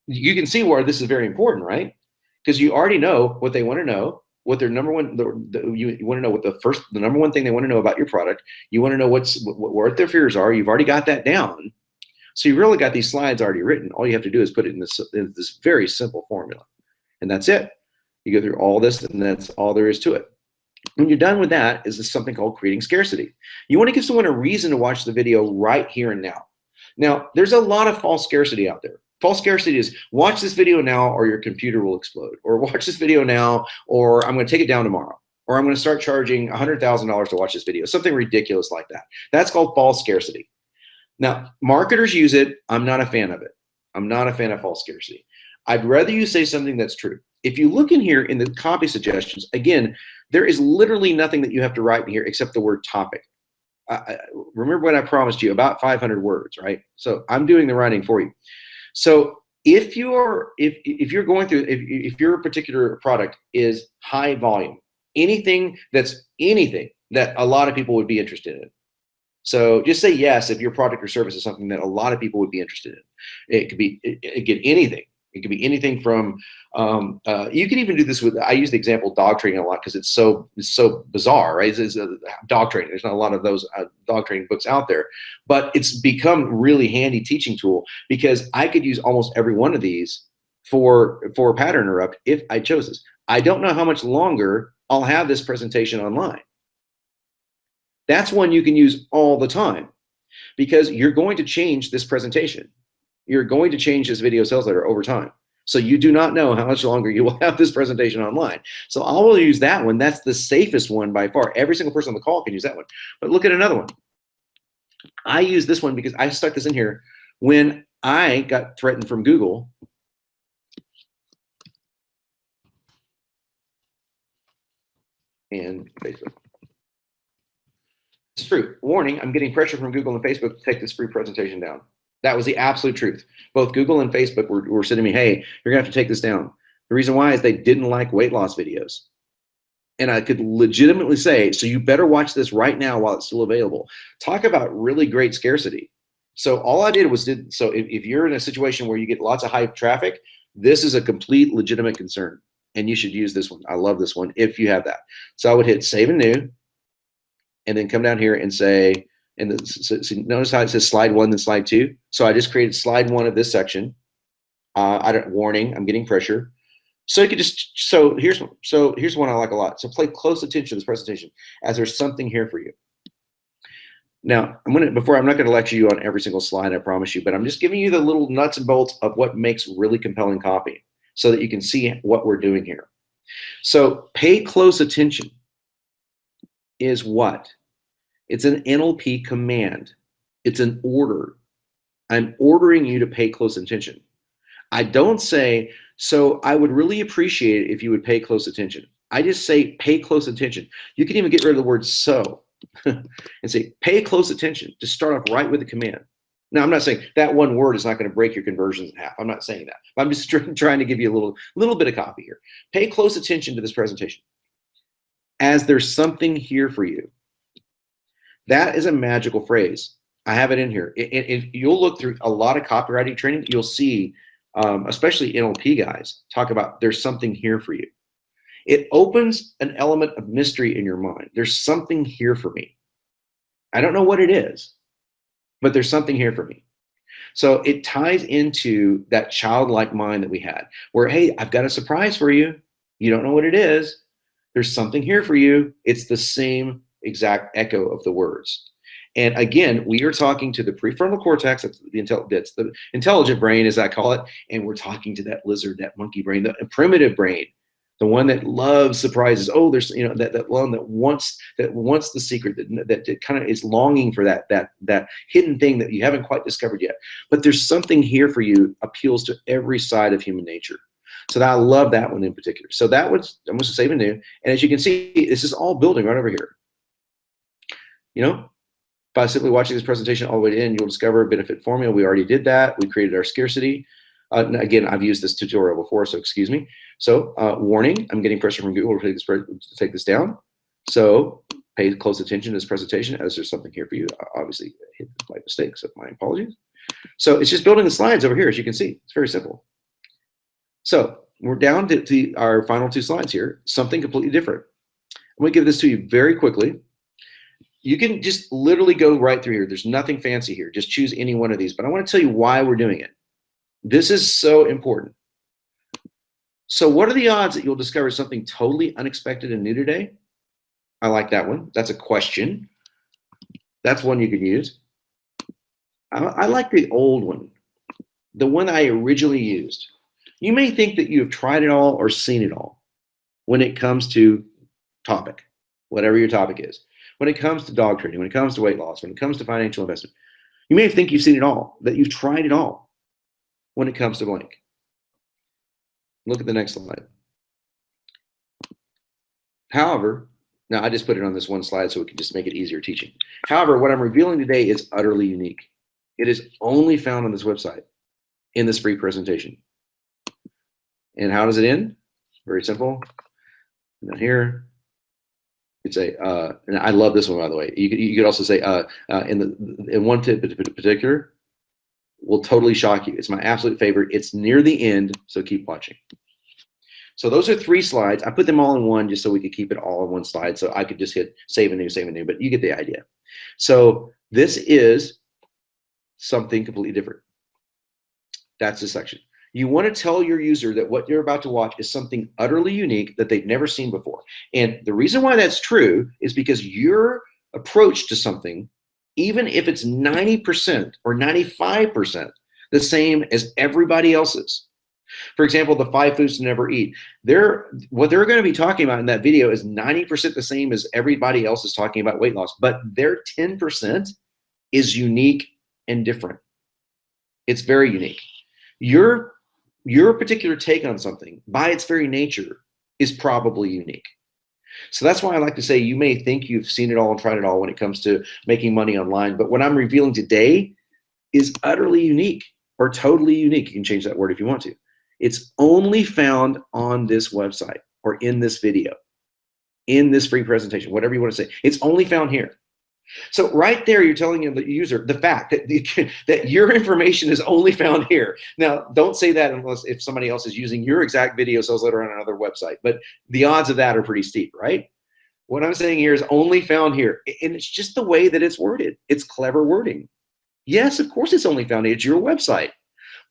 you can see where this is very important, right? Because you already know what they want to know, what their number one, you want to know what the number one thing they want to know about your product. You want to know what their fears are. You've already got that down. So you've really got these slides already written. All you have to do is put it in this very simple formula. And that's it. You go through all this, and that's all there is to it. When you're done with that, is something called creating scarcity. You want to give someone a reason to watch the video right here and now. Now, there's a lot of false scarcity out there. False scarcity is watch this video now or your computer will explode, or watch this video now or I'm going to take it down tomorrow, or I'm going to start charging $100,000 to watch this video, something ridiculous like that. That's called false scarcity. Now, marketers use it. I'm not a fan of it. I'm not a fan of false scarcity. I'd rather you say something that's true. If you look in here in the copy suggestions, again, there is literally nothing that you have to write in here except the word topic. Remember what I promised you, about 500 words, right? So I'm doing the writing for you. So if you're going through, if your particular product is high volume, anything that a lot of people would be interested in. So just say yes if your product or service is something that a lot of people would be interested in. It could be anything. It could be anything from you can even do this with, I use the example dog training a lot because it's so bizarre, right? It's dog training. There's not a lot of those dog training books out there, but it's become a really handy teaching tool because I could use almost every one of these for pattern interrupt if I chose this. I don't know how much longer I'll have this presentation online. That's one you can use all the time because you're going to change this presentation. You're going to change this video sales letter over time. So you do not know how much longer you will have this presentation online. So I will use that one. That's the safest one by far. Every single person on the call can use that one. But look at another one. I use this one because I stuck this in here when I got threatened from Google. And Facebook. It's true. Warning, I'm getting pressure from Google and Facebook to take this free presentation down. That was the absolute truth. Both Google and Facebook were saying to me, hey, you're going to have to take this down. The reason why is they didn't like weight loss videos. And I could legitimately say, so you better watch this right now while it's still available. Talk about really great scarcity. So all I did was so if you're in a situation where you get lots of high traffic, this is a complete legitimate concern. And you should use this one. I love this one if you have that. So I would hit save and new, and then come down here and say, so notice how it says slide 1, then slide 2. So I just created slide 1 of this section. Warning, I'm getting pressure. So you could just, here's one I like a lot. So pay close attention to this presentation as there's something here for you. Now, I'm not going to lecture you on every single slide, I promise you, but I'm just giving you the little nuts and bolts of what makes really compelling copy so that you can see what we're doing here. So pay close attention is what? It's an NLP command. It's an order. I'm ordering you to pay close attention. I don't say, so I would really appreciate it if you would pay close attention. I just say pay close attention. You can even get rid of the word so and say pay close attention. Just start off right with the command. Now, I'm not saying that one word is not going to break your conversions in half. I'm not saying that. I'm just trying to give you a little bit of copy here. Pay close attention to this presentation as there's something here for you. That is a magical phrase. I have it in here. If you'll look through a lot of copywriting training, you'll see, especially NLP guys, talk about there's something here for you. It opens an element of mystery in your mind. There's something here for me. I don't know what it is, but there's something here for me. So it ties into that childlike mind that we had where, hey, I've got a surprise for you. You don't know what it is. There's something here for you. It's the same exact echo of the words. And again, we are talking to the prefrontal cortex, that's the intelligent brain, as I call it, and we're talking to that lizard, that monkey brain, the primitive brain, the one that loves surprises. Oh, there's that one that wants the secret, that kind of is longing for that hidden thing that you haven't quite discovered yet. But there's something here for you, appeals to every side of human nature. So I love that one in particular. So that was, I'm going to save and new. And as you can see, this is all building right over here. By simply watching this presentation all the way to end, you'll discover a benefit formula. We already did that. We created our scarcity. Again, I've used this tutorial before, so excuse me. So warning, I'm getting pressure from Google to take this down. So pay close attention to this presentation as there's something here for you. Obviously, hit my mistakes, so my apologies. So it's just building the slides over here, as you can see. It's very simple. So we're down to our final 2 slides here, something completely different. I'm going to give this to you very quickly. You can just literally go right through here. There's nothing fancy here. Just choose any one of these. But I want to tell you why we're doing it. This is so important. So what are the odds that you'll discover something totally unexpected and new today? I like that one. That's a question. That's one you could use. I like the old one, the one I originally used. You may think that you have tried it all or seen it all when it comes to topic, whatever your topic is. When it comes to dog training, when it comes to weight loss, when it comes to financial investment, you may think you've seen it all, that you've tried it all when it comes to blank. Look at the next slide. However, now I just put it on this one slide so we can just make it easier teaching. However, what I'm revealing today is utterly unique. It is only found on this website. in this free presentation. And how does it end? Very simple. And then here, you could say, and I love this one, by the way. You could also say, in one tip in particular, will totally shock you. It's my absolute favorite. It's near the end, so keep watching. So those are 3 slides. I put them all in one just so we could keep it all in one slide. So I could just hit save and new, but you get the idea. So this is something completely different. That's the section. You want to tell your user that what you're about to watch is something utterly unique that they've never seen before. And the reason why that's true is because your approach to something, even if it's 90% or 95% the same as everybody else's. For example, the 5 foods to never eat. What they're going to be talking about in that video is 90% the same as everybody else is talking about weight loss, but their 10% is unique and different. It's very unique. Your particular take on something, by its very nature, is probably unique. So that's why I like to say you may think you've seen it all and tried it all when it comes to making money online, but what I'm revealing today is utterly unique or totally unique. You can change that word if you want to. It's only found on this website or in this video, in this free presentation, whatever you want to say. It's only found here. So right there, you're telling the user the fact that your information is only found here. Now, don't say that unless if somebody else is using your exact video sales letter on another website, but the odds of that are pretty steep, right? What I'm saying here is only found here. And it's just the way that it's worded. It's clever wording. Yes, of course it's only found here. It's your website.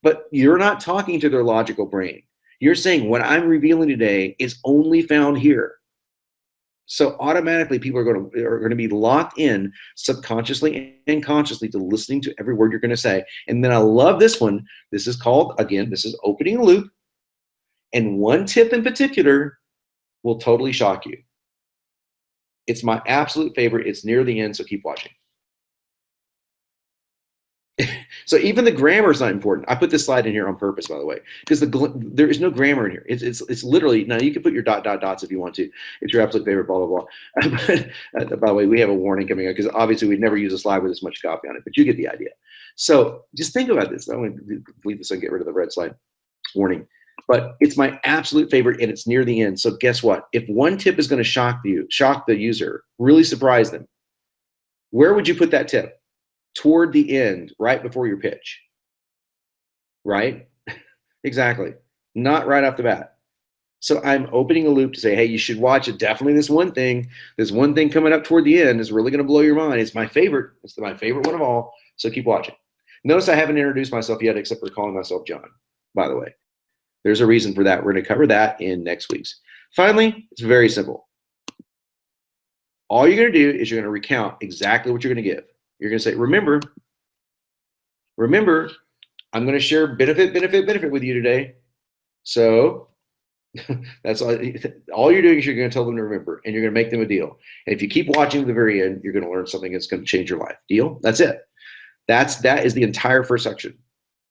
But you're not talking to their logical brain. You're saying what I'm revealing today is only found here. So automatically people are going to be locked in subconsciously and consciously to listening to every word you're going to say. And then I love this one. This is called, again, this is opening a loop. And one tip in particular will totally shock you. It's my absolute favorite. It's near the end, so keep watching. So even the grammar is not important. I put this slide in here on purpose, by the way, because there is no grammar in here. It's literally, now you can put your dots if you want to. It's your absolute favorite, blah, blah, blah. But, by the way, we have a warning coming up because obviously we'd never use a slide with this much copy on it, but you get the idea. So just think about this. I'm going to leave this and get rid of the red slide warning. But it's my absolute favorite and it's near the end. So guess what? If one tip is going to shock the user, really surprise them, where would you put that tip? Toward the end, right before your pitch, right? Exactly. Not right off the bat. So I'm opening a loop to say, hey, you should watch it. Definitely this one thing coming up toward the end is really going to blow your mind. It's my favorite. It's my favorite one of all. So keep watching. Notice I haven't introduced myself yet, except for calling myself John, by the way. There's a reason for that. We're going to cover that in next week's. Finally, it's very simple. All you're going to do is you're going to recount exactly what you're going to give. You're going to say, remember, I'm going to share benefit with you today. So that's all you're doing is you're going to tell them to remember, and you're going to make them a deal. And if you keep watching to the very end, you're going to learn something that's going to change your life. Deal? That's it. That is the entire first section.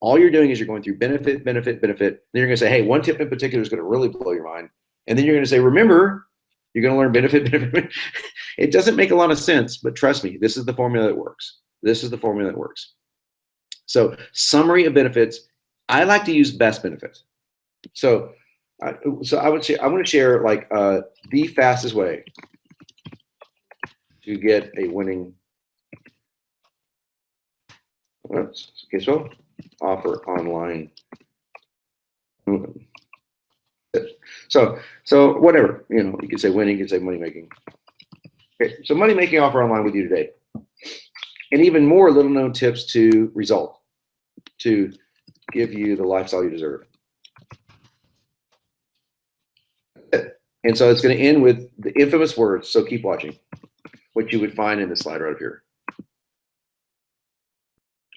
All you're doing is you're going through benefit. Then you're going to say, hey, one tip in particular is going to really blow your mind. And then you're going to say, remember, you're going to learn benefit. It doesn't make a lot of sense, but trust me, this is the formula that works. This is the formula that works. So summary of benefits. I like to use best benefits. So I want to share like the fastest way to get a winning offer online. So whatever, you could say winning, you could say money making. Okay, so money making offer online with you today. And even more little known tips to result, to give you the lifestyle you deserve. And so it's going to end with the infamous words, so keep watching, what you would find in this slide right up here.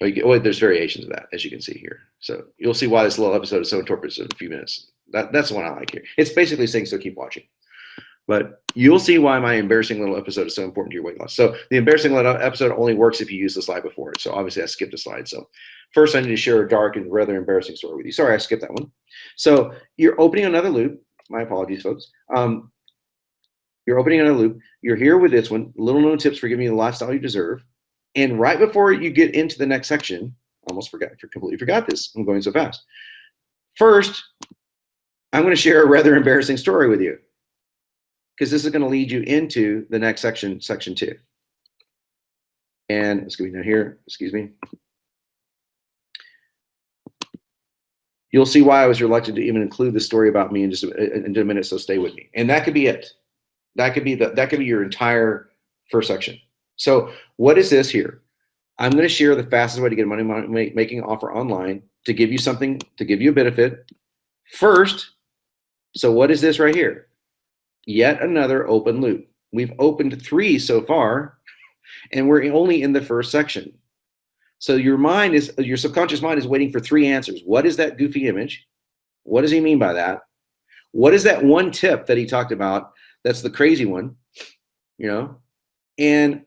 There's variations of that, as you can see here. So you'll see why this little episode is so important in a few minutes. That's the one I like here. It's basically saying, so keep watching. But you'll see why my embarrassing little episode is so important to your weight loss. So the embarrassing little episode only works if you use the slide before it. So obviously I skipped a slide. So first I need to share a dark and rather embarrassing story with you. Sorry, I skipped that one. So you're opening another loop. My apologies, folks. You're opening another loop. You're here with this one, little known tips for giving you the lifestyle you deserve. And right before you get into the next section, Almost completely forgot this. I'm going so fast. First, I'm going to share a rather embarrassing story with you, because this is going to lead you into the next section, section 2. And excuse me, now here, excuse me. You'll see why I was reluctant to even include the story about me in just a minute, so stay with me. And that could be it. That could be your entire first section. So what is this here? I'm going to share the fastest way to get a money making offer online, to give you something, to give you a benefit. First, so what is this right here? Yet another open loop. We've opened 3 so far, and we're only in the first section. So your subconscious mind is waiting for 3 answers. What is that goofy image? What does he mean by that? What is that one tip that he talked about? That's the crazy one, you know? And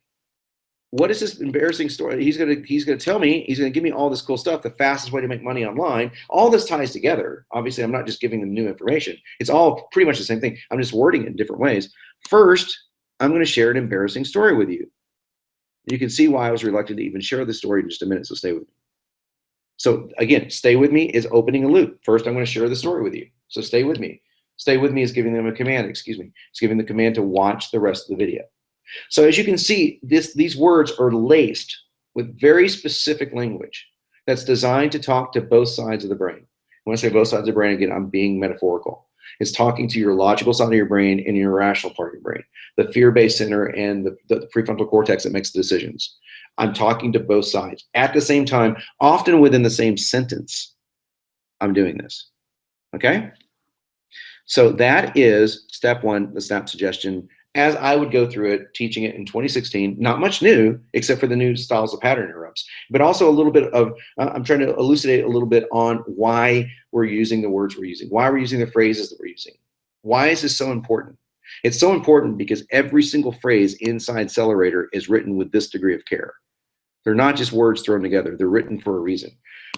what is this embarrassing story? He's gonna tell me, he's gonna give me all this cool stuff, the fastest way to make money online. All this ties together. Obviously, I'm not just giving them new information. It's all pretty much the same thing. I'm just wording it in different ways. First, I'm gonna share an embarrassing story with you. You can see why I was reluctant to even share the story in just a minute, so stay with me. So again, stay with me is opening a loop. First, I'm going to share the story with you. So stay with me. Stay with me is giving them a command, excuse me. It's giving the command to watch the rest of the video. So as you can see, these words are laced with very specific language that's designed to talk to both sides of the brain. When I say both sides of the brain, again, I'm being metaphorical. It's talking to your logical side of your brain and your rational part of your brain, the fear-based center and the prefrontal cortex that makes the decisions. I'm talking to both sides at the same time, often within the same sentence. I'm doing this, okay? So that is step 1, the snap suggestion, as I would go through it, teaching it in 2016. Not much new, except for the new styles of pattern interrupts, but also a little bit of, I'm trying to elucidate a little bit on why we're using the words we're using, why we're using the phrases that we're using. Why is this so important? It's so important because every single phrase inside Sellerator is written with this degree of care. They're not just words thrown together. They're written for a reason.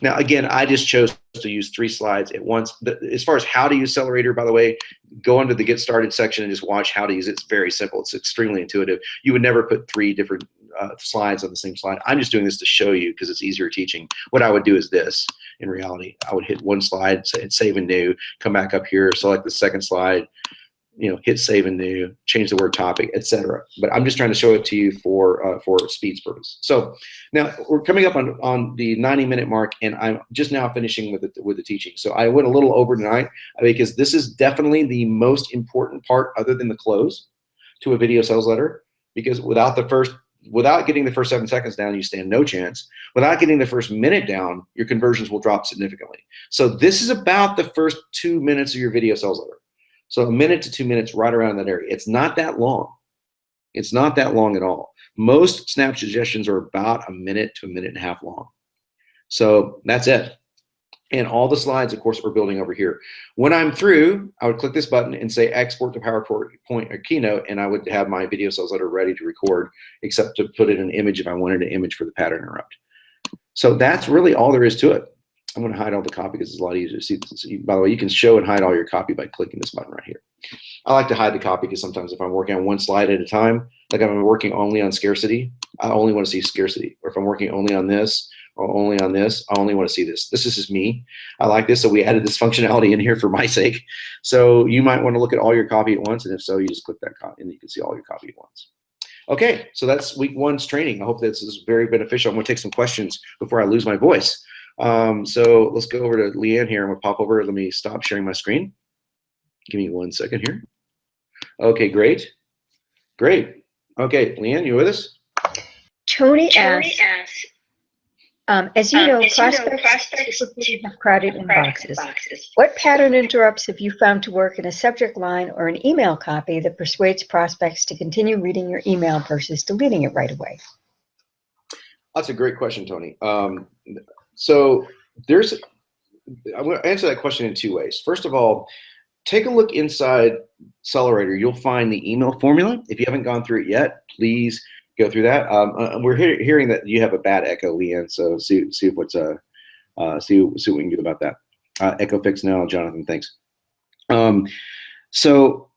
Now, again, I just chose to use 3 slides at once. As far as how to use Sellerator, by the way, go into the Get Started section and just watch how to use it. It's very simple. It's extremely intuitive. You would never put 3 different slides on the same slide. I'm just doing this to show you because it's easier teaching. What I would do is this. In reality, I would hit one slide, hit Save and New, come back up here, select the second slide, hit Save and New, change the word topic, etc. But I'm just trying to show it to you for speed's purpose. So now we're coming up on the 90-minute mark, and I'm just now finishing with the teaching. So I went a little over tonight because this is definitely the most important part, other than the close, to a video sales letter. Because without getting the first 7 seconds down, you stand no chance. Without getting the first minute down, your conversions will drop significantly. So this is about the first 2 minutes of your video sales letter. So 1 minute to 2 minutes, right around that area. It's not that long. It's not that long at all. Most snap suggestions are about 1 minute to 1.5 minutes long. So that's it. And all the slides, of course, are building over here. When I'm through, I would click this button and say export to PowerPoint or Keynote, and I would have my video sales letter ready to record, except to put in an image if I wanted an image for the pattern interrupt. So that's really all there is to it. I'm going to hide all the copy because it's a lot easier to see. By the way, you can show and hide all your copy by clicking this button right here. I like to hide the copy because sometimes if I'm working on one slide at a time, like if I'm working only on scarcity, I only want to see scarcity. Or if I'm working only on this or only on this, I only want to see this. This is just me. I like this, so we added this functionality in here for my sake. So you might want to look at all your copy at once, and if so, you just click that copy and you can see all your copy at once. Okay, so that's week 1's training. I hope this is very beneficial. I'm going to take some questions before I lose my voice. So let's go over to Leanne here. I'm gonna pop over. Let me stop sharing my screen. Give me 1 second here. Okay, great. Great. Okay, Leanne, you with us? Tony asks, as you know, prospects typically have crowded inboxes. What pattern interrupts have you found to work in a subject line or an email copy that persuades prospects to continue reading your email versus deleting it right away? That's a great question, Tony. So I'm going to answer that question in 2 ways. First of all, take a look inside Sellerator. You'll find the email formula. If you haven't gone through it yet, please go through that. We're hearing that you have a bad echo, Leanne. So see what we can do about that. Echo fix now, Jonathan. Thanks. So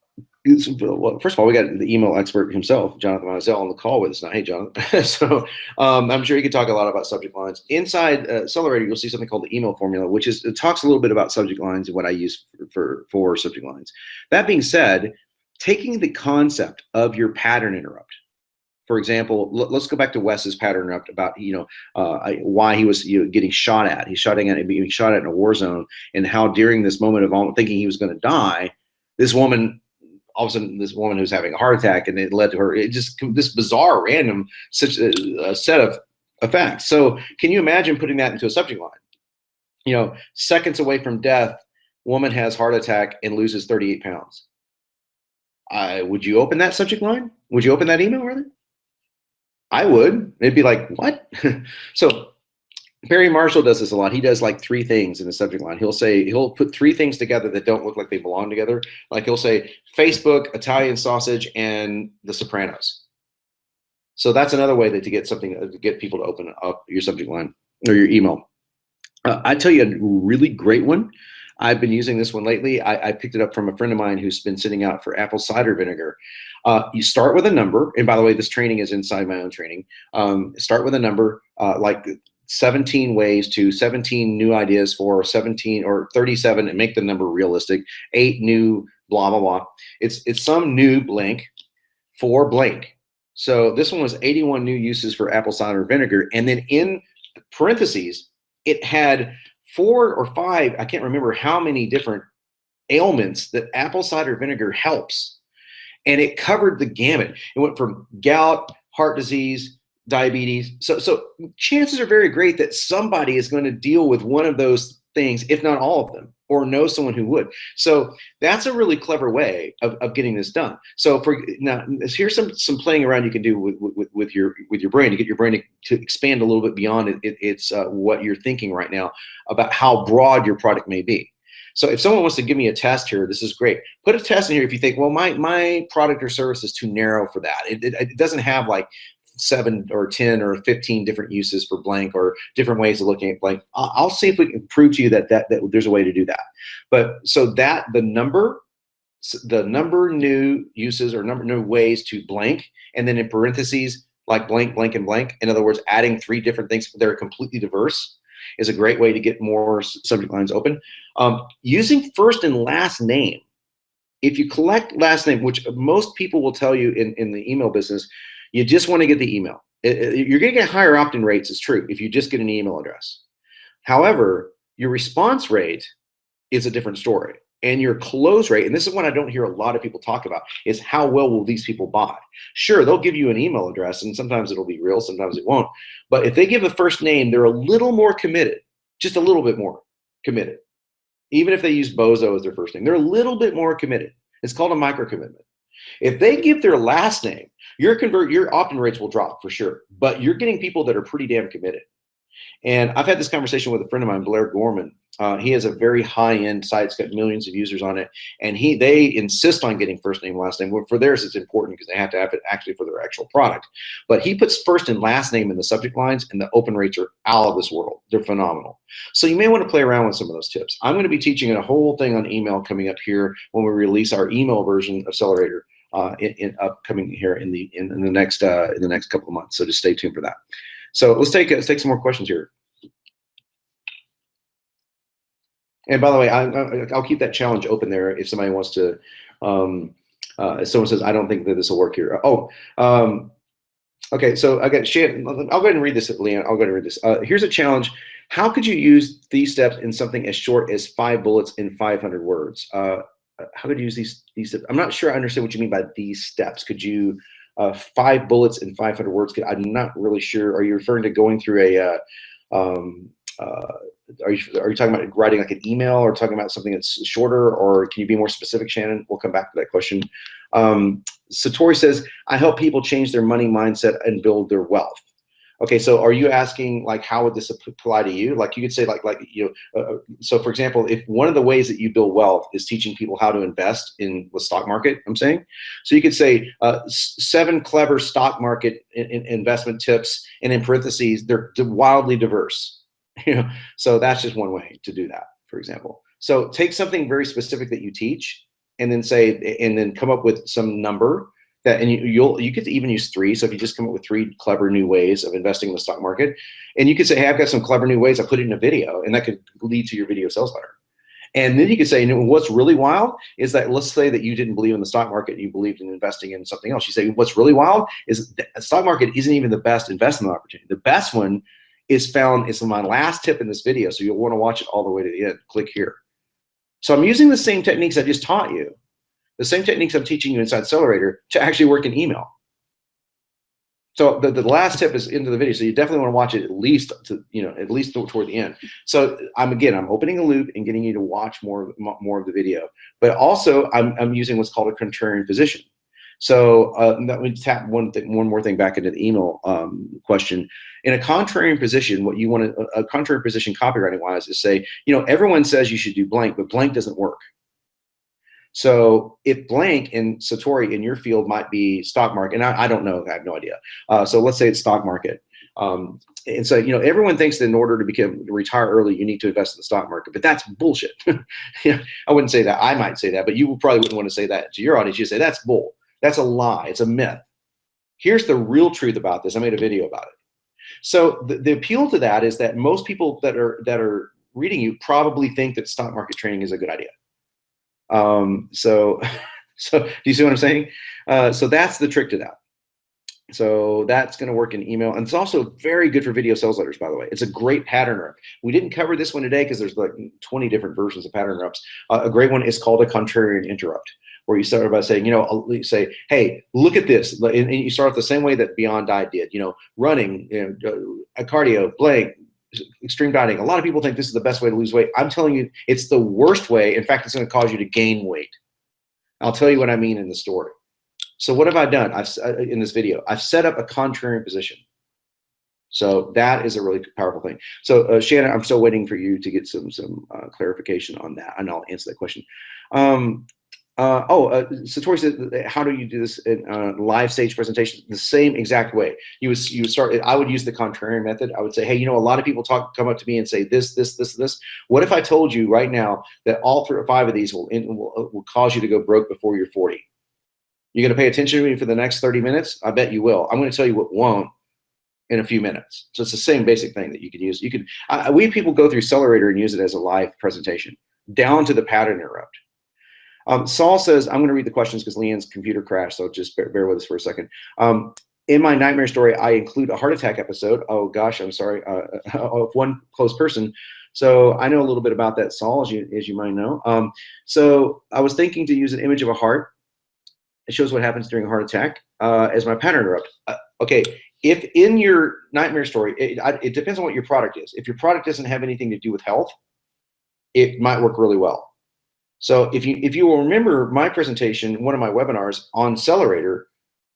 Well, first of all, we got the email expert himself, Jonathan Mizell, on the call with us now. Hey, Jonathan. So I'm sure he could talk a lot about subject lines. Inside Sellerator, you'll see something called the email formula, which it talks a little bit about subject lines and what I use for subject lines. That being said, taking the concept of your pattern interrupt. For example, let's go back to Wes's pattern interrupt about why he was getting shot at. He's being shot at in a war zone, and how during this moment of thinking he was going to die, this woman, all of a sudden, this woman who's having a heart attack, and it led to her. It just this bizarre, random such a set of effects. So, can you imagine putting that into a subject line? Seconds away from death, woman has heart attack and loses 38 pounds. Would you open that subject line? Would you open that email, rather? I would. It'd be like, what? So Barry Marshall does this a lot. He does like 3 things in the subject line. He'll put 3 things together that don't look like they belong together. Like he'll say Facebook, Italian sausage, and The Sopranos. So that's another way to get people to open up your subject line or your email. I tell you a really great one. I've been using this one lately. I picked it up from a friend of mine who's been sitting out for apple cider vinegar. You start with a number, and by the way, this training is inside my own training. Start with a number, like 17 ways to 17 new ideas for 17 or 37, and make the number realistic. 8 new blah blah blah. It's some new blank for blank. So this one was 81 new uses for apple cider vinegar, and then in parentheses it had 4 or 5, I can't remember how many different ailments that apple cider vinegar helps. And it covered the gamut. It went from gout, heart disease, diabetes. So chances are very great that somebody is going to deal with one of those things, if not all of them, or know someone who would. So that's a really clever way of getting this done. So now here's some playing around you can do with your brain to get your brain to expand a little bit beyond it's what you're thinking right now about how broad your product may be. So if someone wants to give me a test here, this is great. Put a test in here if you think, well, my product or service is too narrow for that. It doesn't have like 7 or 10 or 15 different uses for blank or different ways of looking at blank. I'll see if we can prove to you that there's a way to do that. But so that the number new uses or number new ways to blank, and then in parentheses like blank, blank, and blank. In other words, adding 3 different things that are completely diverse is a great way to get more subject lines open. Using first and last name. If you collect last name, which most people will tell you in the email business, you just want to get the email. You're going to get higher opt-in rates, it's true, if you just get an email address. However, your response rate is a different story. And your close rate, and this is what I don't hear a lot of people talk about, is how well will these people buy? Sure, they'll give you an email address, and sometimes it'll be real, sometimes it won't. But if they give a first name, they're a little more committed, just a little bit more committed. Even if they use Bozo as their first name, they're a little bit more committed. It's called a micro commitment. If they give their last name, your opt-in rates will drop for sure, but you're getting people that are pretty damn committed. And I've had this conversation with a friend of mine, Blair Gorman. He has a very high-end site. It's got millions of users on it, and they insist on getting first name, last name. Well, for theirs, it's important because they have to have it actually for their actual product. But he puts first and last name in the subject lines, and the open rates are out of this world. They're phenomenal. So you may want to play around with some of those tips. I'm going to be teaching a whole thing on email coming up here when we release our email version of Sellerator in upcoming here in the next couple of months. So just stay tuned for that. So let's take some more questions here. And by the way, I'll keep that challenge open there if somebody wants to. If someone says, I don't think that this will work here. Okay. So I got Shannon. I'll go ahead and read this, Leanne. I'll go ahead and read this. Here's a challenge. How could you use these steps in something as short as 5 bullets in 500 words? How could you use these steps? I'm not sure I understand what you mean by these steps. Could you 5 bullets in 500 words? I'm not really sure. Are you referring to going through are you talking about writing like an email, or talking about something that's shorter, or can you be more specific, Shannon? We'll come back to that question. Satori says, I help people change their money mindset and build their wealth. Okay, so are you asking like how would this apply to you? Like you could say so for example, if one of the ways that you build wealth is teaching people how to invest in the stock market, I'm saying, so you could say 7 clever stock market investment tips, and in parentheses, they're wildly diverse. So that's just one way to do that, for example. So take something very specific that you teach and then say, and then come up with some number that, and you could even use 3. So if you just come up with 3 clever new ways of investing in the stock market, and you could say, hey, I've got some clever new ways, I put it in a video, and that could lead to your video sales letter. And then you could say, you know, what's really wild is that, let's say that you didn't believe in the stock market, you believed in investing in something else. You say, what's really wild is the stock market isn't even the best investment opportunity. The best one is found, it's my last tip in this video. So you'll want to watch it all the way to the end. Click here. So I'm using the same techniques I just taught you, the same techniques I'm teaching you inside Sellerator, to actually work in email. So the last tip is into the video. So you definitely want to watch it at least toward the end. So I'm opening a loop and getting you to watch more of the video. But also I'm using what's called a contrarian position. So let me tap one more thing back into the email question. In a contrarian position, what you want a contrarian position copywriting wise is say, you know, everyone says you should do blank, but blank doesn't work. So if blank in Satori in your field might be stock market, and I don't know, I have no idea. So let's say it's stock market. And so, you know, everyone thinks that in order to retire early, you need to invest in the stock market, but that's bullshit. Yeah, I wouldn't say that. I might say that, but you probably wouldn't want to say that to your audience. You say that's bull. That's a lie. It's a myth. Here's the real truth about this. I made a video about it. So the appeal to that is that most people that are reading you probably think that stock market trading is a good idea. So do you see what I'm saying? So that's the trick to that. So that's going to work in email. And it's also very good for video sales letters, by the way. It's a great pattern interrupt. We didn't cover this one today because there's like 20 different versions of pattern interrupts. A great one is called a contrarian interrupt, where you start by saying, you know, you say, hey, look at this. And you start off the same way that Beyond Diet did, you know, running, you know, a cardio, blank, extreme dieting. A lot of people think this is the best way to lose weight. I'm telling you, it's the worst way. In fact, it's going to cause you to gain weight. I'll tell you what I mean in the story. So what have I done? In this video, I've set up a contrarian position. So that is a really powerful thing. So Shannon, I'm still waiting for you to get some clarification on that, and I'll answer that question. Satori said, how do you do this in live stage presentation? The same exact way. You would start. I would use the contrarian method. I would say, hey, you know, a lot of people come up to me and say this. What if I told you right now that all 5 of these will cause you to go broke before you're 40? You're going to pay attention to me for the next 30 minutes? I bet you will. I'm going to tell you what won't in a few minutes. So it's the same basic thing that you could use. We have people go through Sellerator and use it as a live presentation, down to the pattern interrupt. Saul says, I'm going to read the questions because Leanne's computer crashed, so just bear with us for a second. In my nightmare story, I include a heart attack episode. Oh, gosh, I'm sorry, of one close person. So I know a little bit about that, Saul, as you might know. So I was thinking to use an image of a heart. It shows what happens during a heart attack as my pattern interrupt. Okay, if in your nightmare story, it depends on what your product is. If your product doesn't have anything to do with health, it might work really well. So if you will remember my presentation, one of my webinars on Sellerator,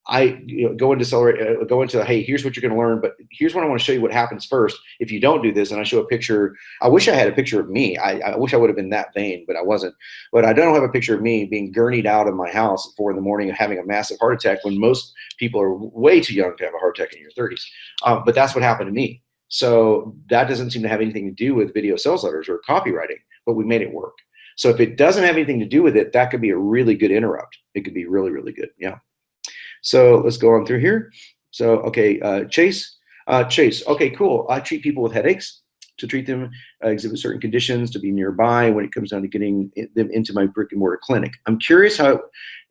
I go into Sellerator, hey, here's what you're going to learn, but here's what I want to show you what happens first if you don't do this. And I show a picture. I wish I had a picture of me. I wish I would have been that vain, but I wasn't. But I don't have a picture of me being gurneyed out of my house at 4 in the morning and having a massive heart attack when most people are way too young to have a heart attack in your 30s. But that's what happened to me. So that doesn't seem to have anything to do with video sales letters or copywriting, but we made it work. So if it doesn't have anything to do with it, that could be a really good interrupt. It could be really, really good. Yeah. So let's go on through here. So, okay, Chase, okay, cool. I treat people with headaches. To treat them, exhibit certain conditions, to be nearby when it comes down to getting them into my brick and mortar clinic. I'm curious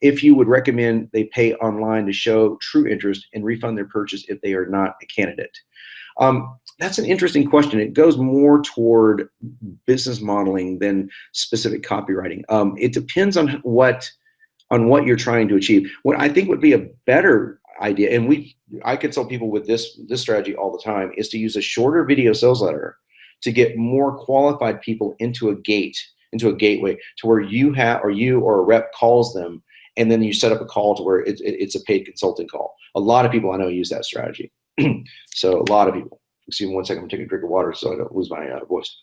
if you would recommend they pay online to show true interest and refund their purchase if they are not a candidate. That's an interesting question. It goes more toward business modeling than specific copywriting. It depends on what you're trying to achieve. What I think would be a better idea, and I consult people with this strategy all the time, is to use a shorter video sales letter to get more qualified people into a gateway to where you or a rep calls them, and then you set up a call to where it's a paid consulting call. A lot of people I know use that strategy. So a lot of people. Excuse me 1 second, I'm taking a drink of water so I don't lose my voice.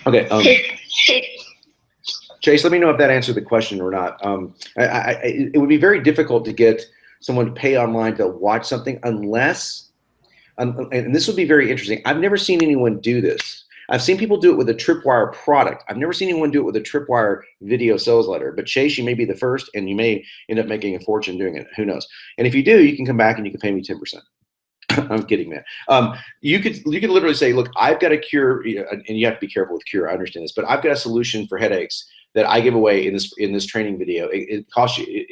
Okay. Chase, let me know if that answered the question or not. It would be very difficult to get someone to pay online to watch something unless, and this would be very interesting. I've never seen anyone do this, I've seen people do it with a Tripwire product. I've never seen anyone do it with a Tripwire video sales letter. But Chase, you may be the first, and you may end up making a fortune doing it. Who knows? And if you do, you can come back and you can pay me 10%. I'm kidding, man. You could literally say, look, I've got a cure, and you have to be careful with cure. I understand this, but I've got a solution for headaches that I give away in this training video. It costs you.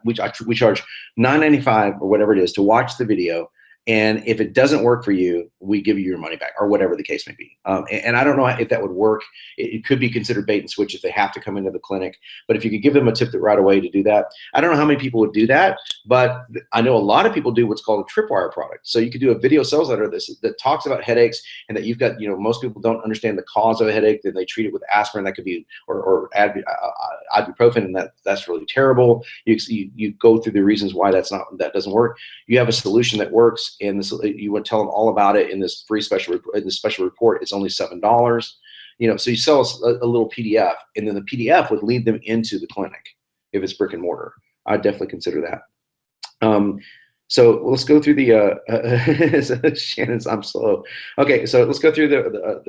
We charge $9.95 or whatever it is to watch the video. And if it doesn't work for you, we give you your money back, or whatever the case may be. And I don't know if that would work. It could be considered bait and switch if they have to come into the clinic. But if you could give them a tip right away to do that, I don't know how many people would do that, but I know a lot of people do what's called a Tripwire product. So you could do a video sales letter that talks about headaches, and that you've got, most people don't understand the cause of a headache, then they treat it with aspirin. That could be, or ibuprofen, and that's really terrible. You go through the reasons why that doesn't work. You have a solution that works. And you would tell them all about it in this free special report. It's only $7. So you sell a little PDF, and then the PDF would lead them into the clinic if it's brick and mortar. I'd definitely consider that. So let's go through the Shannon's. I'm slow. Okay, so let's go through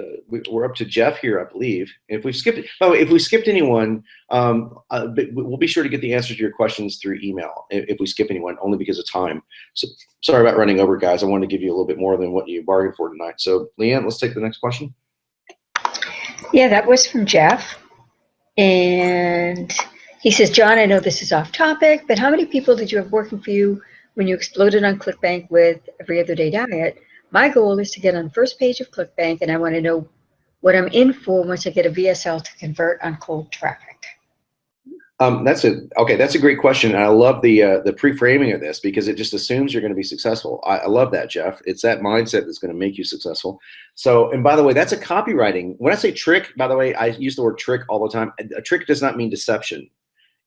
we're up to Jeff here, I believe. If we skipped anyone, we'll be sure to get the answers to your questions through email. If we skip anyone, only because of time. So sorry about running over, guys. I wanted to give you a little bit more than what you bargained for tonight. So Leanne, let's take the next question. Yeah, that was from Jeff, and he says, John, I know this is off topic, but how many people did you have working for you when you exploded on ClickBank with Every Other Day Diet? My goal is to get on the first page of ClickBank, and I want to know what I'm in for once I get a VSL to convert on cold traffic. That's a great question, and I love the pre-framing of this, because it just assumes you're going to be successful. I love that, Jeff. It's that mindset that's going to make you successful. So, and by the way, that's a copywriting. When I say trick, by the way, I use the word trick all the time. A trick does not mean deception.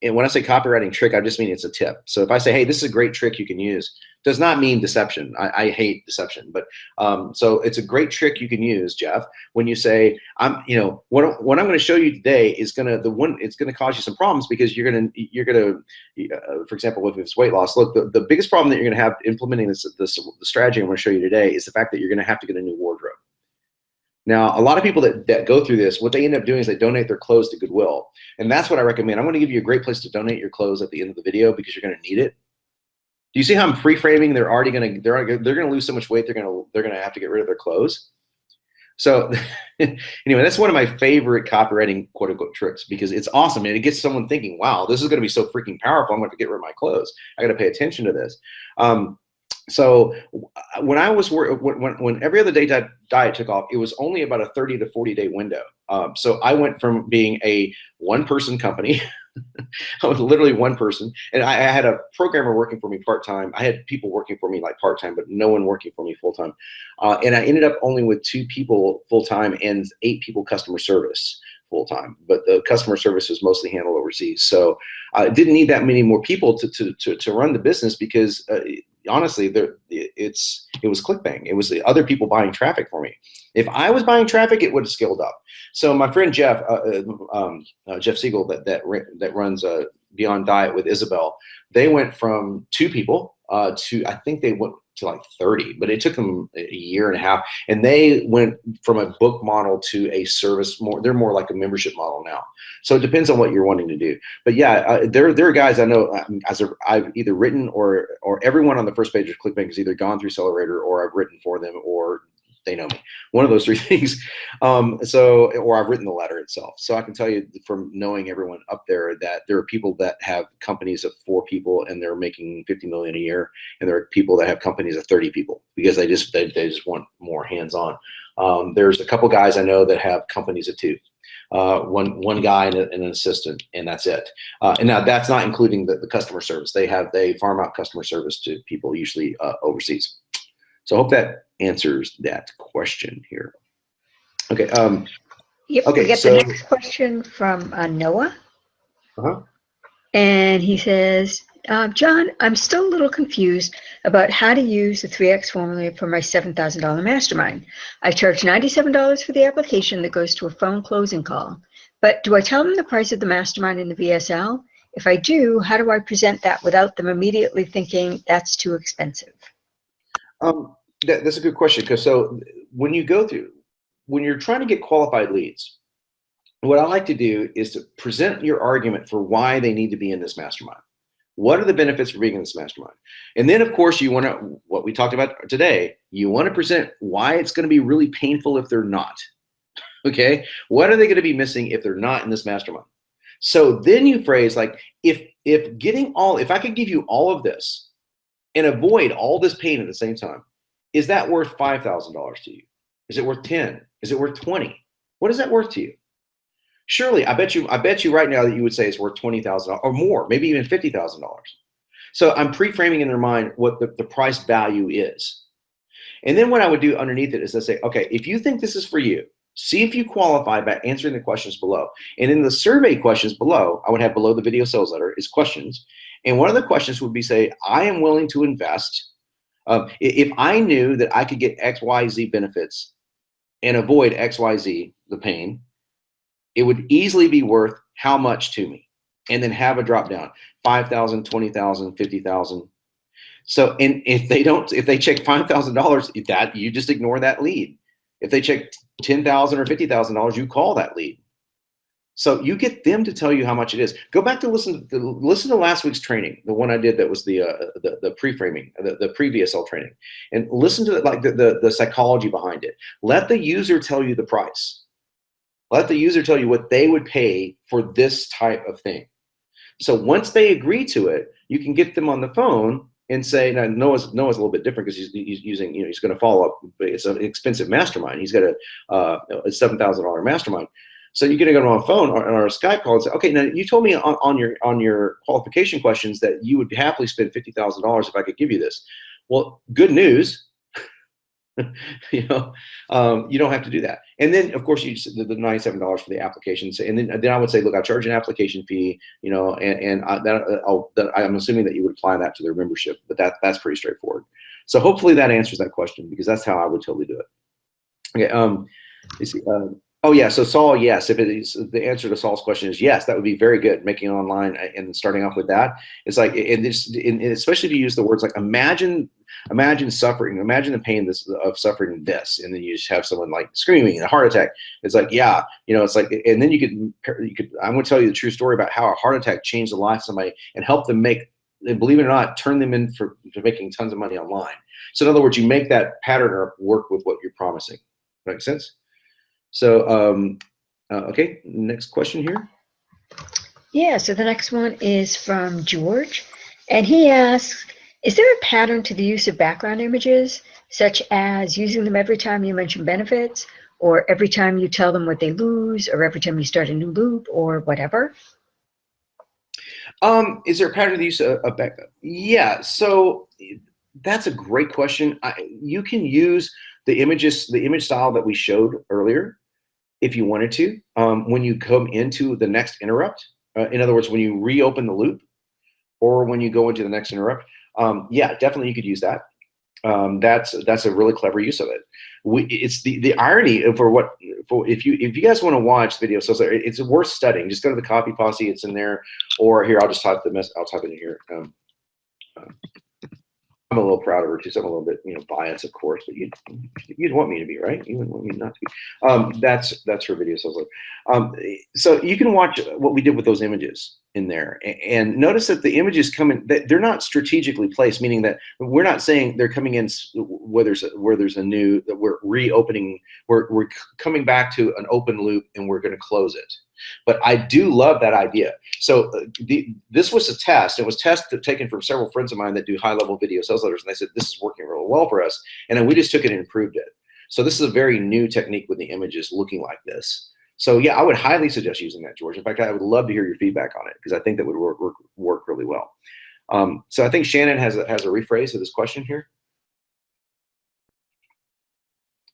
And when I say copywriting trick, I just mean it's a tip. So if I say, hey, this is a great trick you can use, does not mean deception. I hate deception, but so it's a great trick you can use, Jeff. When you say, what I'm going to show you today is it's going to cause you some problems, because you're going to, for example, if it's weight loss. Look, the biggest problem that you're going to have implementing the strategy I'm going to show you today is the fact that you're going to have to get a new wardrobe. Now, a lot of people that go through this, what they end up doing is they donate their clothes to Goodwill. And that's what I recommend. I'm going to give you a great place to donate your clothes at the end of the video, because you're going to need it. Do you see how I'm pre-framing? They're going to lose so much weight, they're going to have to get rid of their clothes. So anyway, that's one of my favorite copywriting quote unquote tricks, because it's awesome and it gets someone thinking, wow, this is going to be so freaking powerful. I'm going to get rid of my clothes. I got to pay attention to this. So when when Every Other Day Diet took off, it was only about a 30 to 40 day window. So I went from being a one-person company. I was literally one person, and I had a programmer working for me part-time. I had people working for me like part-time, but no one working for me full-time. And I ended up only with 2 people full-time and 8 people customer service full-time, but the customer service was mostly handled overseas. So I didn't need that many more people to run the business, because honestly, it was ClickBank. It was the other people buying traffic for me. If I was buying traffic, it would have scaled up. So my friend Jeff, Jeff Siegel, that runs Beyond Diet with Isabel, they went from 2 people to, I think they went to like 30, but it took them a year and a half. And they went from a book model to a service they're more like a membership model now. So it depends on what you're wanting to do. But yeah, there are guys I know, I've either written or everyone on the first page of ClickBank has either gone through Sellerator, or I've written for them, or they know me. One of those 3 things. Or I've written the letter itself. So I can tell you from knowing everyone up there that there are people that have companies of 4 people and they're making $50 million a year, and there are people that have companies of 30 people, because they just want more hands-on. There's a couple guys I know that have companies of 2. One guy and an assistant, and that's it. And now that's not including the customer service. They farm out customer service to people usually overseas. So I hope that answers that question here. Okay. Yep. Okay, we get the next question from Noah. And he says, John, I'm still a little confused about how to use the 3X formula for my $7,000 mastermind. I charge $97 for the application that goes to a phone closing call. But do I tell them the price of the mastermind in the VSL? If I do, how do I present that without them immediately thinking that's too expensive? That's a good question, because so when you go through, when you're trying to get qualified leads, what I like to do is to present your argument for why they need to be in this mastermind. What are the benefits for being in this mastermind? And then, of course, you want to, what we talked about today, you want to present why it's going to be really painful if they're not. Okay? What are they going to be missing if they're not in this mastermind? So then you phrase like, if I could give you all of this and avoid all this pain at the same time, is that worth $5,000 to you? Is it worth 10? Is it worth 20? What is that worth to you? Surely, I bet you right now that you would say it's worth $20,000 or more, maybe even $50,000. So I'm pre-framing in their mind what the price value is. And then what I would do underneath it is I say, okay, if you think this is for you, see if you qualify by answering the questions below. And in the survey questions below, I would have below the video sales letter is questions. And one of the questions would be, say, I am willing to invest. If I knew that I could get XYZ benefits and avoid XYZ, the pain, it would easily be worth how much to me? And then have a drop down, 5,000, 20,000, 50,000. So, and if they check $5,000, that you just ignore that lead. If they check $10,000 or $50,000, you call that lead. So you get them to tell you how much it is. Go back to listen to last week's training, the one I did that was the pre-framing, the pre-VSL training, and listen to the psychology behind it. Let the user tell you the price. Let the user tell you what they would pay for this type of thing. So once they agree to it, you can get them on the phone and say, now Noah's a little bit different because he's using, he's going to follow up. It's an expensive mastermind. He's got a $7,000 mastermind. So you're going to go on a phone or on a Skype call and say, okay, now you told me on your qualification questions that you would happily spend $50,000 if I could give you this. Well, good news. You don't have to do that. And then, of course, you just the $97 for the application. And then I would say, look, I charge an application fee, and I'm assuming that you would apply that to their membership, but that's pretty straightforward. So hopefully that answers that question, because that's how I would totally do it. Okay. Let's see. Oh yeah, so Saul, yes. If it is the answer to Saul's question is yes, that would be very good. Making it online and starting off with that, it's like, and especially if you use the words like imagine suffering, imagine the pain of suffering this, and then you just have someone like screaming and a heart attack. It's like, yeah, it's like, and then you could. I'm going to tell you the true story about how a heart attack changed the life of somebody and help them and believe it or not, turn them in for making tons of money online. So in other words, you make that pattern work with what you're promising. Make sense? So, okay, next question here. Yeah, so the next one is from George, and he asks, is there a pattern to the use of background images, such as using them every time you mention benefits, or every time you tell them what they lose, or every time you start a new loop, or whatever? Is there a pattern to the use of background? Yeah, so that's a great question. You can use the image style that we showed earlier, if you wanted to, when you come into the next interrupt. In other words, when you reopen the loop, or when you go into the next interrupt. Yeah, definitely you could use that. That's a really clever use of it. It's the irony if you guys want to watch the video, so it's worth studying. Just go to the copy posse, it's in there, or here I'll just type I'll type it in here. I'm a little proud of her too. So I'm a little bit, biased, of course, but you'd want me to be, right? You wouldn't want me not to be. That's her video. So you can watch what we did with those images in there, and notice that the images come in. They're not strategically placed, meaning that we're not saying they're coming in where there's a new, that we're reopening. We're coming back to an open loop, and we're going to close it. But I do love that idea. So this was a test. It was taken from several friends of mine that do high-level video sales letters, and they said, this is working really well for us. And then we just took it and improved it. So this is a very new technique with the images looking like this. So yeah, I would highly suggest using that, George. In fact, I would love to hear your feedback on it, because I think that would work really well. So I think Shannon has a rephrase of this question here.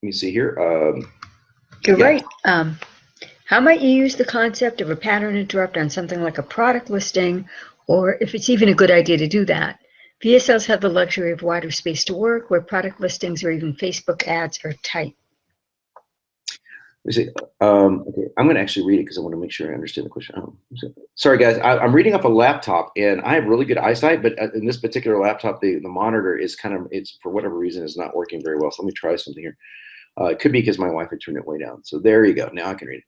Let me see here. You're right. How might you use the concept of a pattern interrupt on something like a product listing, or if it's even a good idea to do that? VSLs have the luxury of wider space to work, where product listings or even Facebook ads are tight. Let me see. Okay, I'm going to actually read it because I want to make sure I understand the question. Sorry, guys. I'm reading off a laptop, and I have really good eyesight, but in this particular laptop, the monitor is it's for whatever reason is not working very well. So let me try something here. It could be because my wife had turned it way down. So there you go. Now I can read it.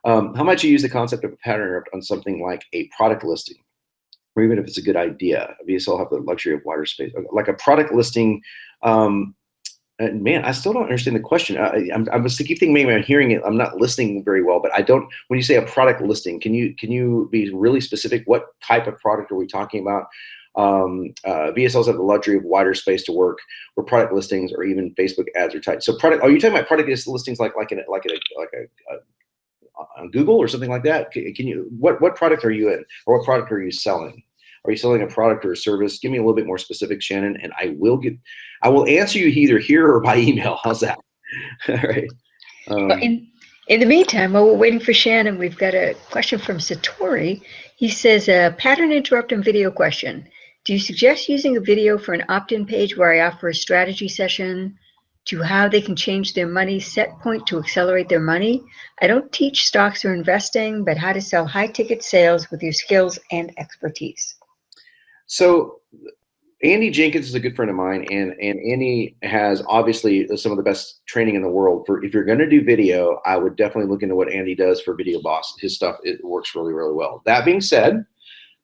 How much you use the concept of a pattern interrupt on something like a product listing, or even if it's a good idea. VSL have the luxury of wider space, like a product listing. And man, I still don't understand the question. I was keep thinking maybe I'm hearing it. I'm not listening very well, but I don't. When you say a product listing, can you be really specific? What type of product are we talking about? VSLs have the luxury of wider space to work where product listings or even Facebook ads are tight. So product, are you talking about product listings like on Google or something like that? Can you, what product are you in, or what product are you selling? Are you selling a product or a service? Give me a little bit more specific, Shannon, and I will answer you either here or by email. How's that? All right. Well, in the meantime, while we're waiting for Shannon, we've got a question from Satori. He says, a pattern interrupt and video question. Do you suggest using a video for an opt-in page where I offer a strategy session to how they can change their money set point to accelerate their money? I don't teach stocks or investing, but how to sell high-ticket sales with your skills and expertise. So Andy Jenkins is a good friend of mine, and Andy has obviously some of the best training in the world. For if you're going to do video, I would definitely look into what Andy does for Video Boss. His stuff, it works really, really well. That being said,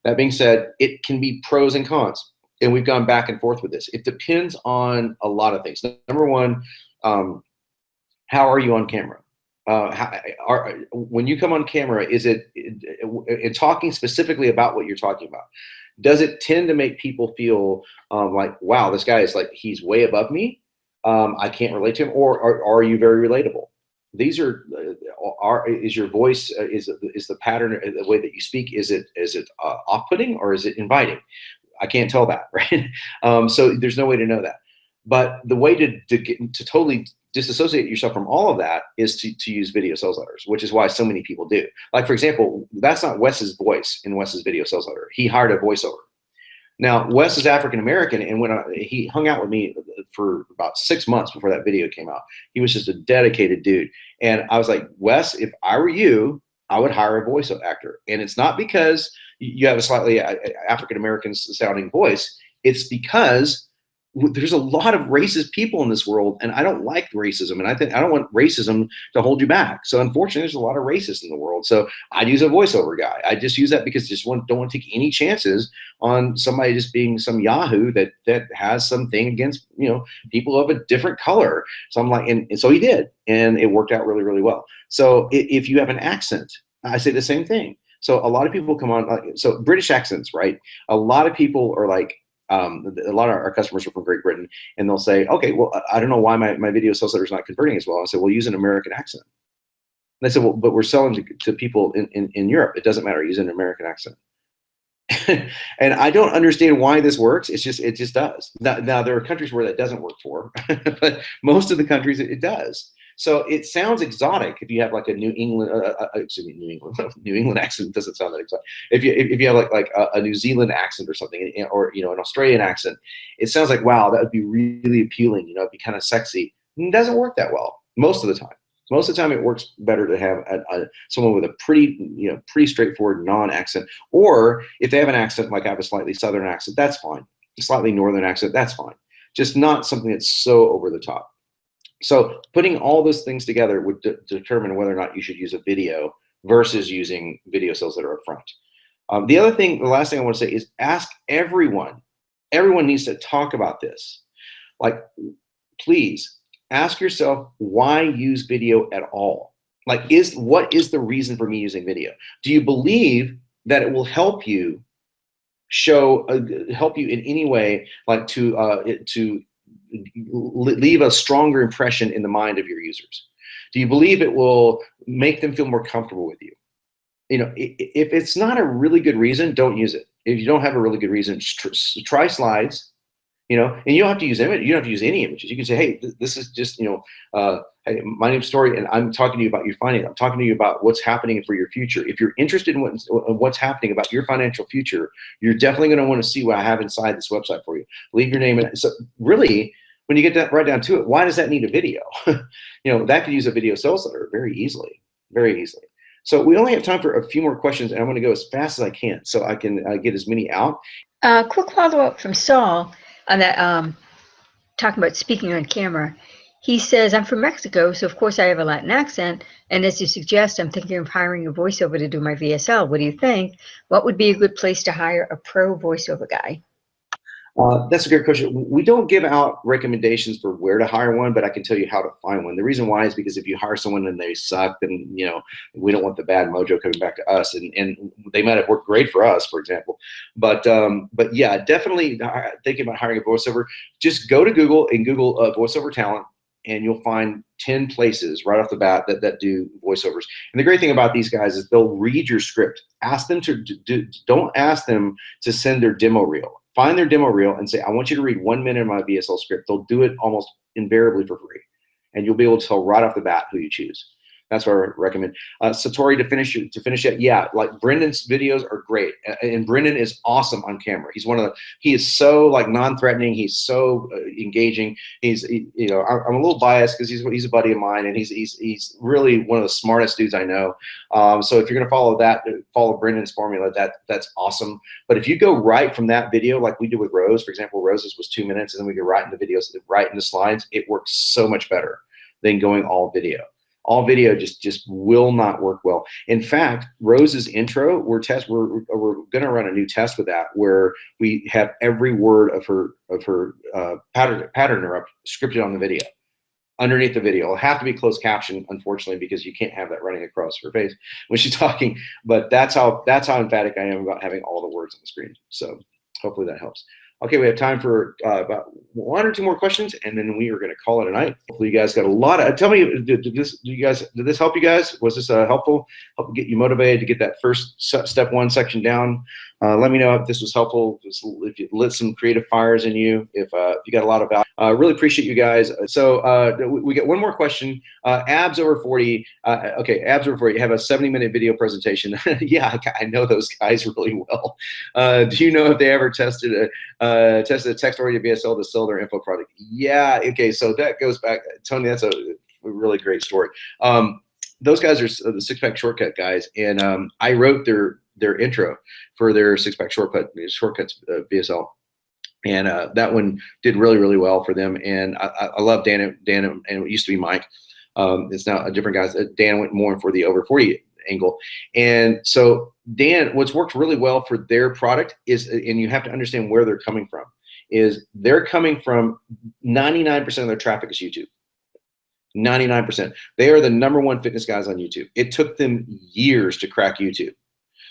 it can be pros and cons, and we've gone back and forth with this. It depends on a lot of things. Number one, how are you on camera? When you come on camera, is it talking specifically about what you're talking about? Does it tend to make people feel like, wow, this guy is like, he's way above me. I can't relate to him, or are you very relatable? These is your voice, is the pattern, the way that you speak, is it off-putting or is it inviting? I can't tell that, right? So there's no way to know that. But the way to totally disassociate yourself from all of that is to use video sales letters, which is why so many people do. Like, for example, that's not Wes's voice in Wes's video sales letter. He hired a voiceover. Now, Wes is African-American, and when he hung out with me for about 6 months before that video came out, he was just a dedicated dude. And I was like, Wes, if I were you, I would hire a voice actor. And it's not because you have a slightly African-American sounding voice. It's because there's a lot of racist people in this world, and I don't like racism, and I don't want racism to hold you back. So unfortunately, there's a lot of racists in the world. So I'd use a voiceover guy. I just use that because I just don't want to take any chances on somebody just being some yahoo that has something against, people of a different color. So I'm like, and so he did, and it worked out really, really well. So if you have an accent, I say the same thing. So a lot of people come on, so British accents, right? A lot of people are like, a lot of our customers are from Great Britain, and they'll say, okay, well, I don't know why my video sales letter is not converting as well. I said, well, use an American accent. And they said, well, but we're selling to people in Europe. It doesn't matter. Use an American accent. And I don't understand why this works. It just does. Now there are countries where that doesn't work for, but most of the countries it does. So it sounds exotic if you have like a New England accent. Doesn't sound that exotic. If you have like a New Zealand accent or something, or an Australian accent, it sounds like, wow, that would be really appealing. It'd be kind of sexy. It doesn't work that well most of the time. Most of the time, it works better to have someone with a pretty straightforward non-accent, or if they have an accent, like I have a slightly Southern accent, that's fine. A slightly Northern accent, that's fine. Just not something that's so over the top. So putting all those things together would determine whether or not you should use a video versus using video sales that are up front. The last thing I want to say is ask everyone. Everyone needs to talk about this. Like, please ask yourself, why use video at all? Like, what is the reason for me using video? Do you believe that it will help you help you in any way, like to leave a stronger impression in the mind of your users? Do you believe it will make them feel more comfortable with you? If it's not a really good reason, don't use it. If you don't have a really good reason, try slides, and you don't have to use image. You don't have to use any images. You can say, hey, this is just, hey, my name's Story, and I'm talking to you about your finance. I'm talking to you about what's happening for your future. If you're interested in what's happening about your financial future, you're definitely going to want to see what I have inside this website for you. Leave your name in it. So really, when you get that right down to it, why does that need a video? That could use a video sales letter very easily, very easily. So we only have time for a few more questions, and I'm going to go as fast as I can so I can get as many out. Quick follow-up from Saul on that, talking about speaking on camera. He says, I'm from Mexico, so of course I have a Latin accent. And as you suggest, I'm thinking of hiring a voiceover to do my VSL. What do you think? What would be a good place to hire a pro voiceover guy? That's a great question. We don't give out recommendations for where to hire one, but I can tell you how to find one. The reason why is because if you hire someone and they suck, then we don't want the bad mojo coming back to us. And they might have worked great for us, for example. But yeah, definitely thinking about hiring a voiceover. Just go to Google and Google voiceover talent, and you'll find 10 places right off the bat that do voiceovers. And the great thing about these guys is they'll read your script. Ask them to don't ask them to send their demo reel. Find their demo reel and say, I want you to read 1 minute of my VSL script. They'll do it almost invariably for free. And you'll be able to tell right off the bat who you choose. That's what I recommend. Satori, to finish it, yeah, like Brendan's videos are great. And Brendan is awesome on camera. He is so like non-threatening. He's so engaging. I'm a little biased because he's a buddy of mine, and he's really one of the smartest dudes I know. So if you're gonna follow Brendan's formula, that's awesome. But if you go right from that video, like we did with Rose, for example, Rose's was 2 minutes, and then we go right into videos, right into slides, it works so much better than going all video. All video just will not work well. In fact, Rose's intro, we're going to run a new test with that, where we have every word of her pattern interrupt scripted on the video, underneath the video. It'll have to be closed caption, unfortunately, because you can't have that running across her face when she's talking. But that's how emphatic I am about having all the words on the screen. So hopefully that helps. Okay, we have time for about 1 or 2 more questions, and then we are going to call it a night. Hopefully, you guys got a lot of. Tell me, did this help you guys? Was this helpful? Help get you motivated to get that first step 1 section down? Let me know if this was helpful. If you lit some creative fires in you. If you got a lot of value. Really appreciate you guys. So we get one more question. Abs over 40. Okay, abs over 40. Have a 70-minute video presentation. Yeah, I know those guys really well. Do you know if they ever tested a text-oriented VSL to sell their info product? Yeah. Okay, so that goes back, Tony. That's a really great story. Those guys are the Six-Pack Shortcut guys, and I wrote their intro for their Six-Pack Shortcuts VSL. And that one did really, really well for them. And I love Dan, and it used to be Mike. It's now a different guy. Dan went more for the over 40 angle. And so Dan, what's worked really well for their product is, and you have to understand where they're coming from, is they're coming from 99% of their traffic is YouTube. 99%. They are the #1 fitness guys on YouTube. It took them years to crack YouTube.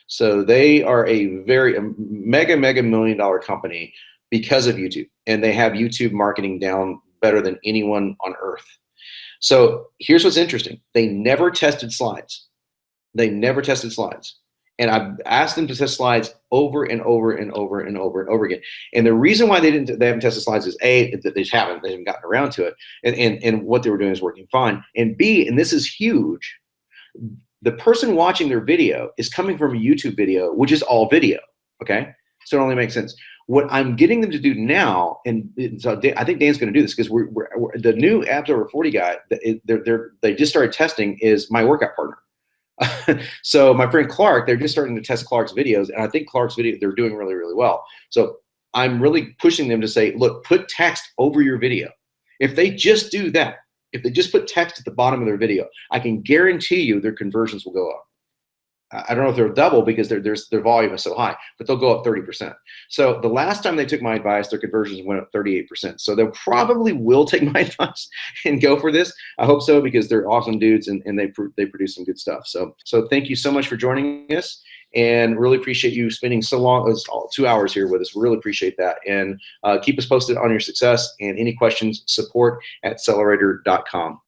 So they are a mega $1 million company because of YouTube, and they have YouTube marketing down better than anyone on earth. So here's what's interesting. They never tested slides. And I've asked them to test slides over and over and over and over and over again. And the reason why they haven't tested slides is A, that they haven't gotten around to it. And what they were doing is working fine. And B, and this is huge, the person watching their video is coming from a YouTube video, which is all video, okay? So it only makes sense. What I'm getting them to do now, and so I think Dan's going to do this because we're the new Abs Over 40 guy. They just started testing is my workout partner. So my friend Clark, they're just starting to test Clark's videos, and I think Clark's video they're doing really, really well. So I'm really pushing them to say, look, put text over your video. If they just do that, if they just put text at the bottom of their video, I can guarantee you their conversions will go up. I don't know if they'll double because their volume is so high, but they'll go up 30%. So the last time they took my advice, their conversions went up 38%. So they probably will take my advice and go for this. I hope so, because they're awesome dudes and they produce some good stuff. So thank you so much for joining us, and really appreciate you spending so long, 2 hours here with us. We really appreciate that. And keep us posted on your success, and any questions, support@sellerator.com.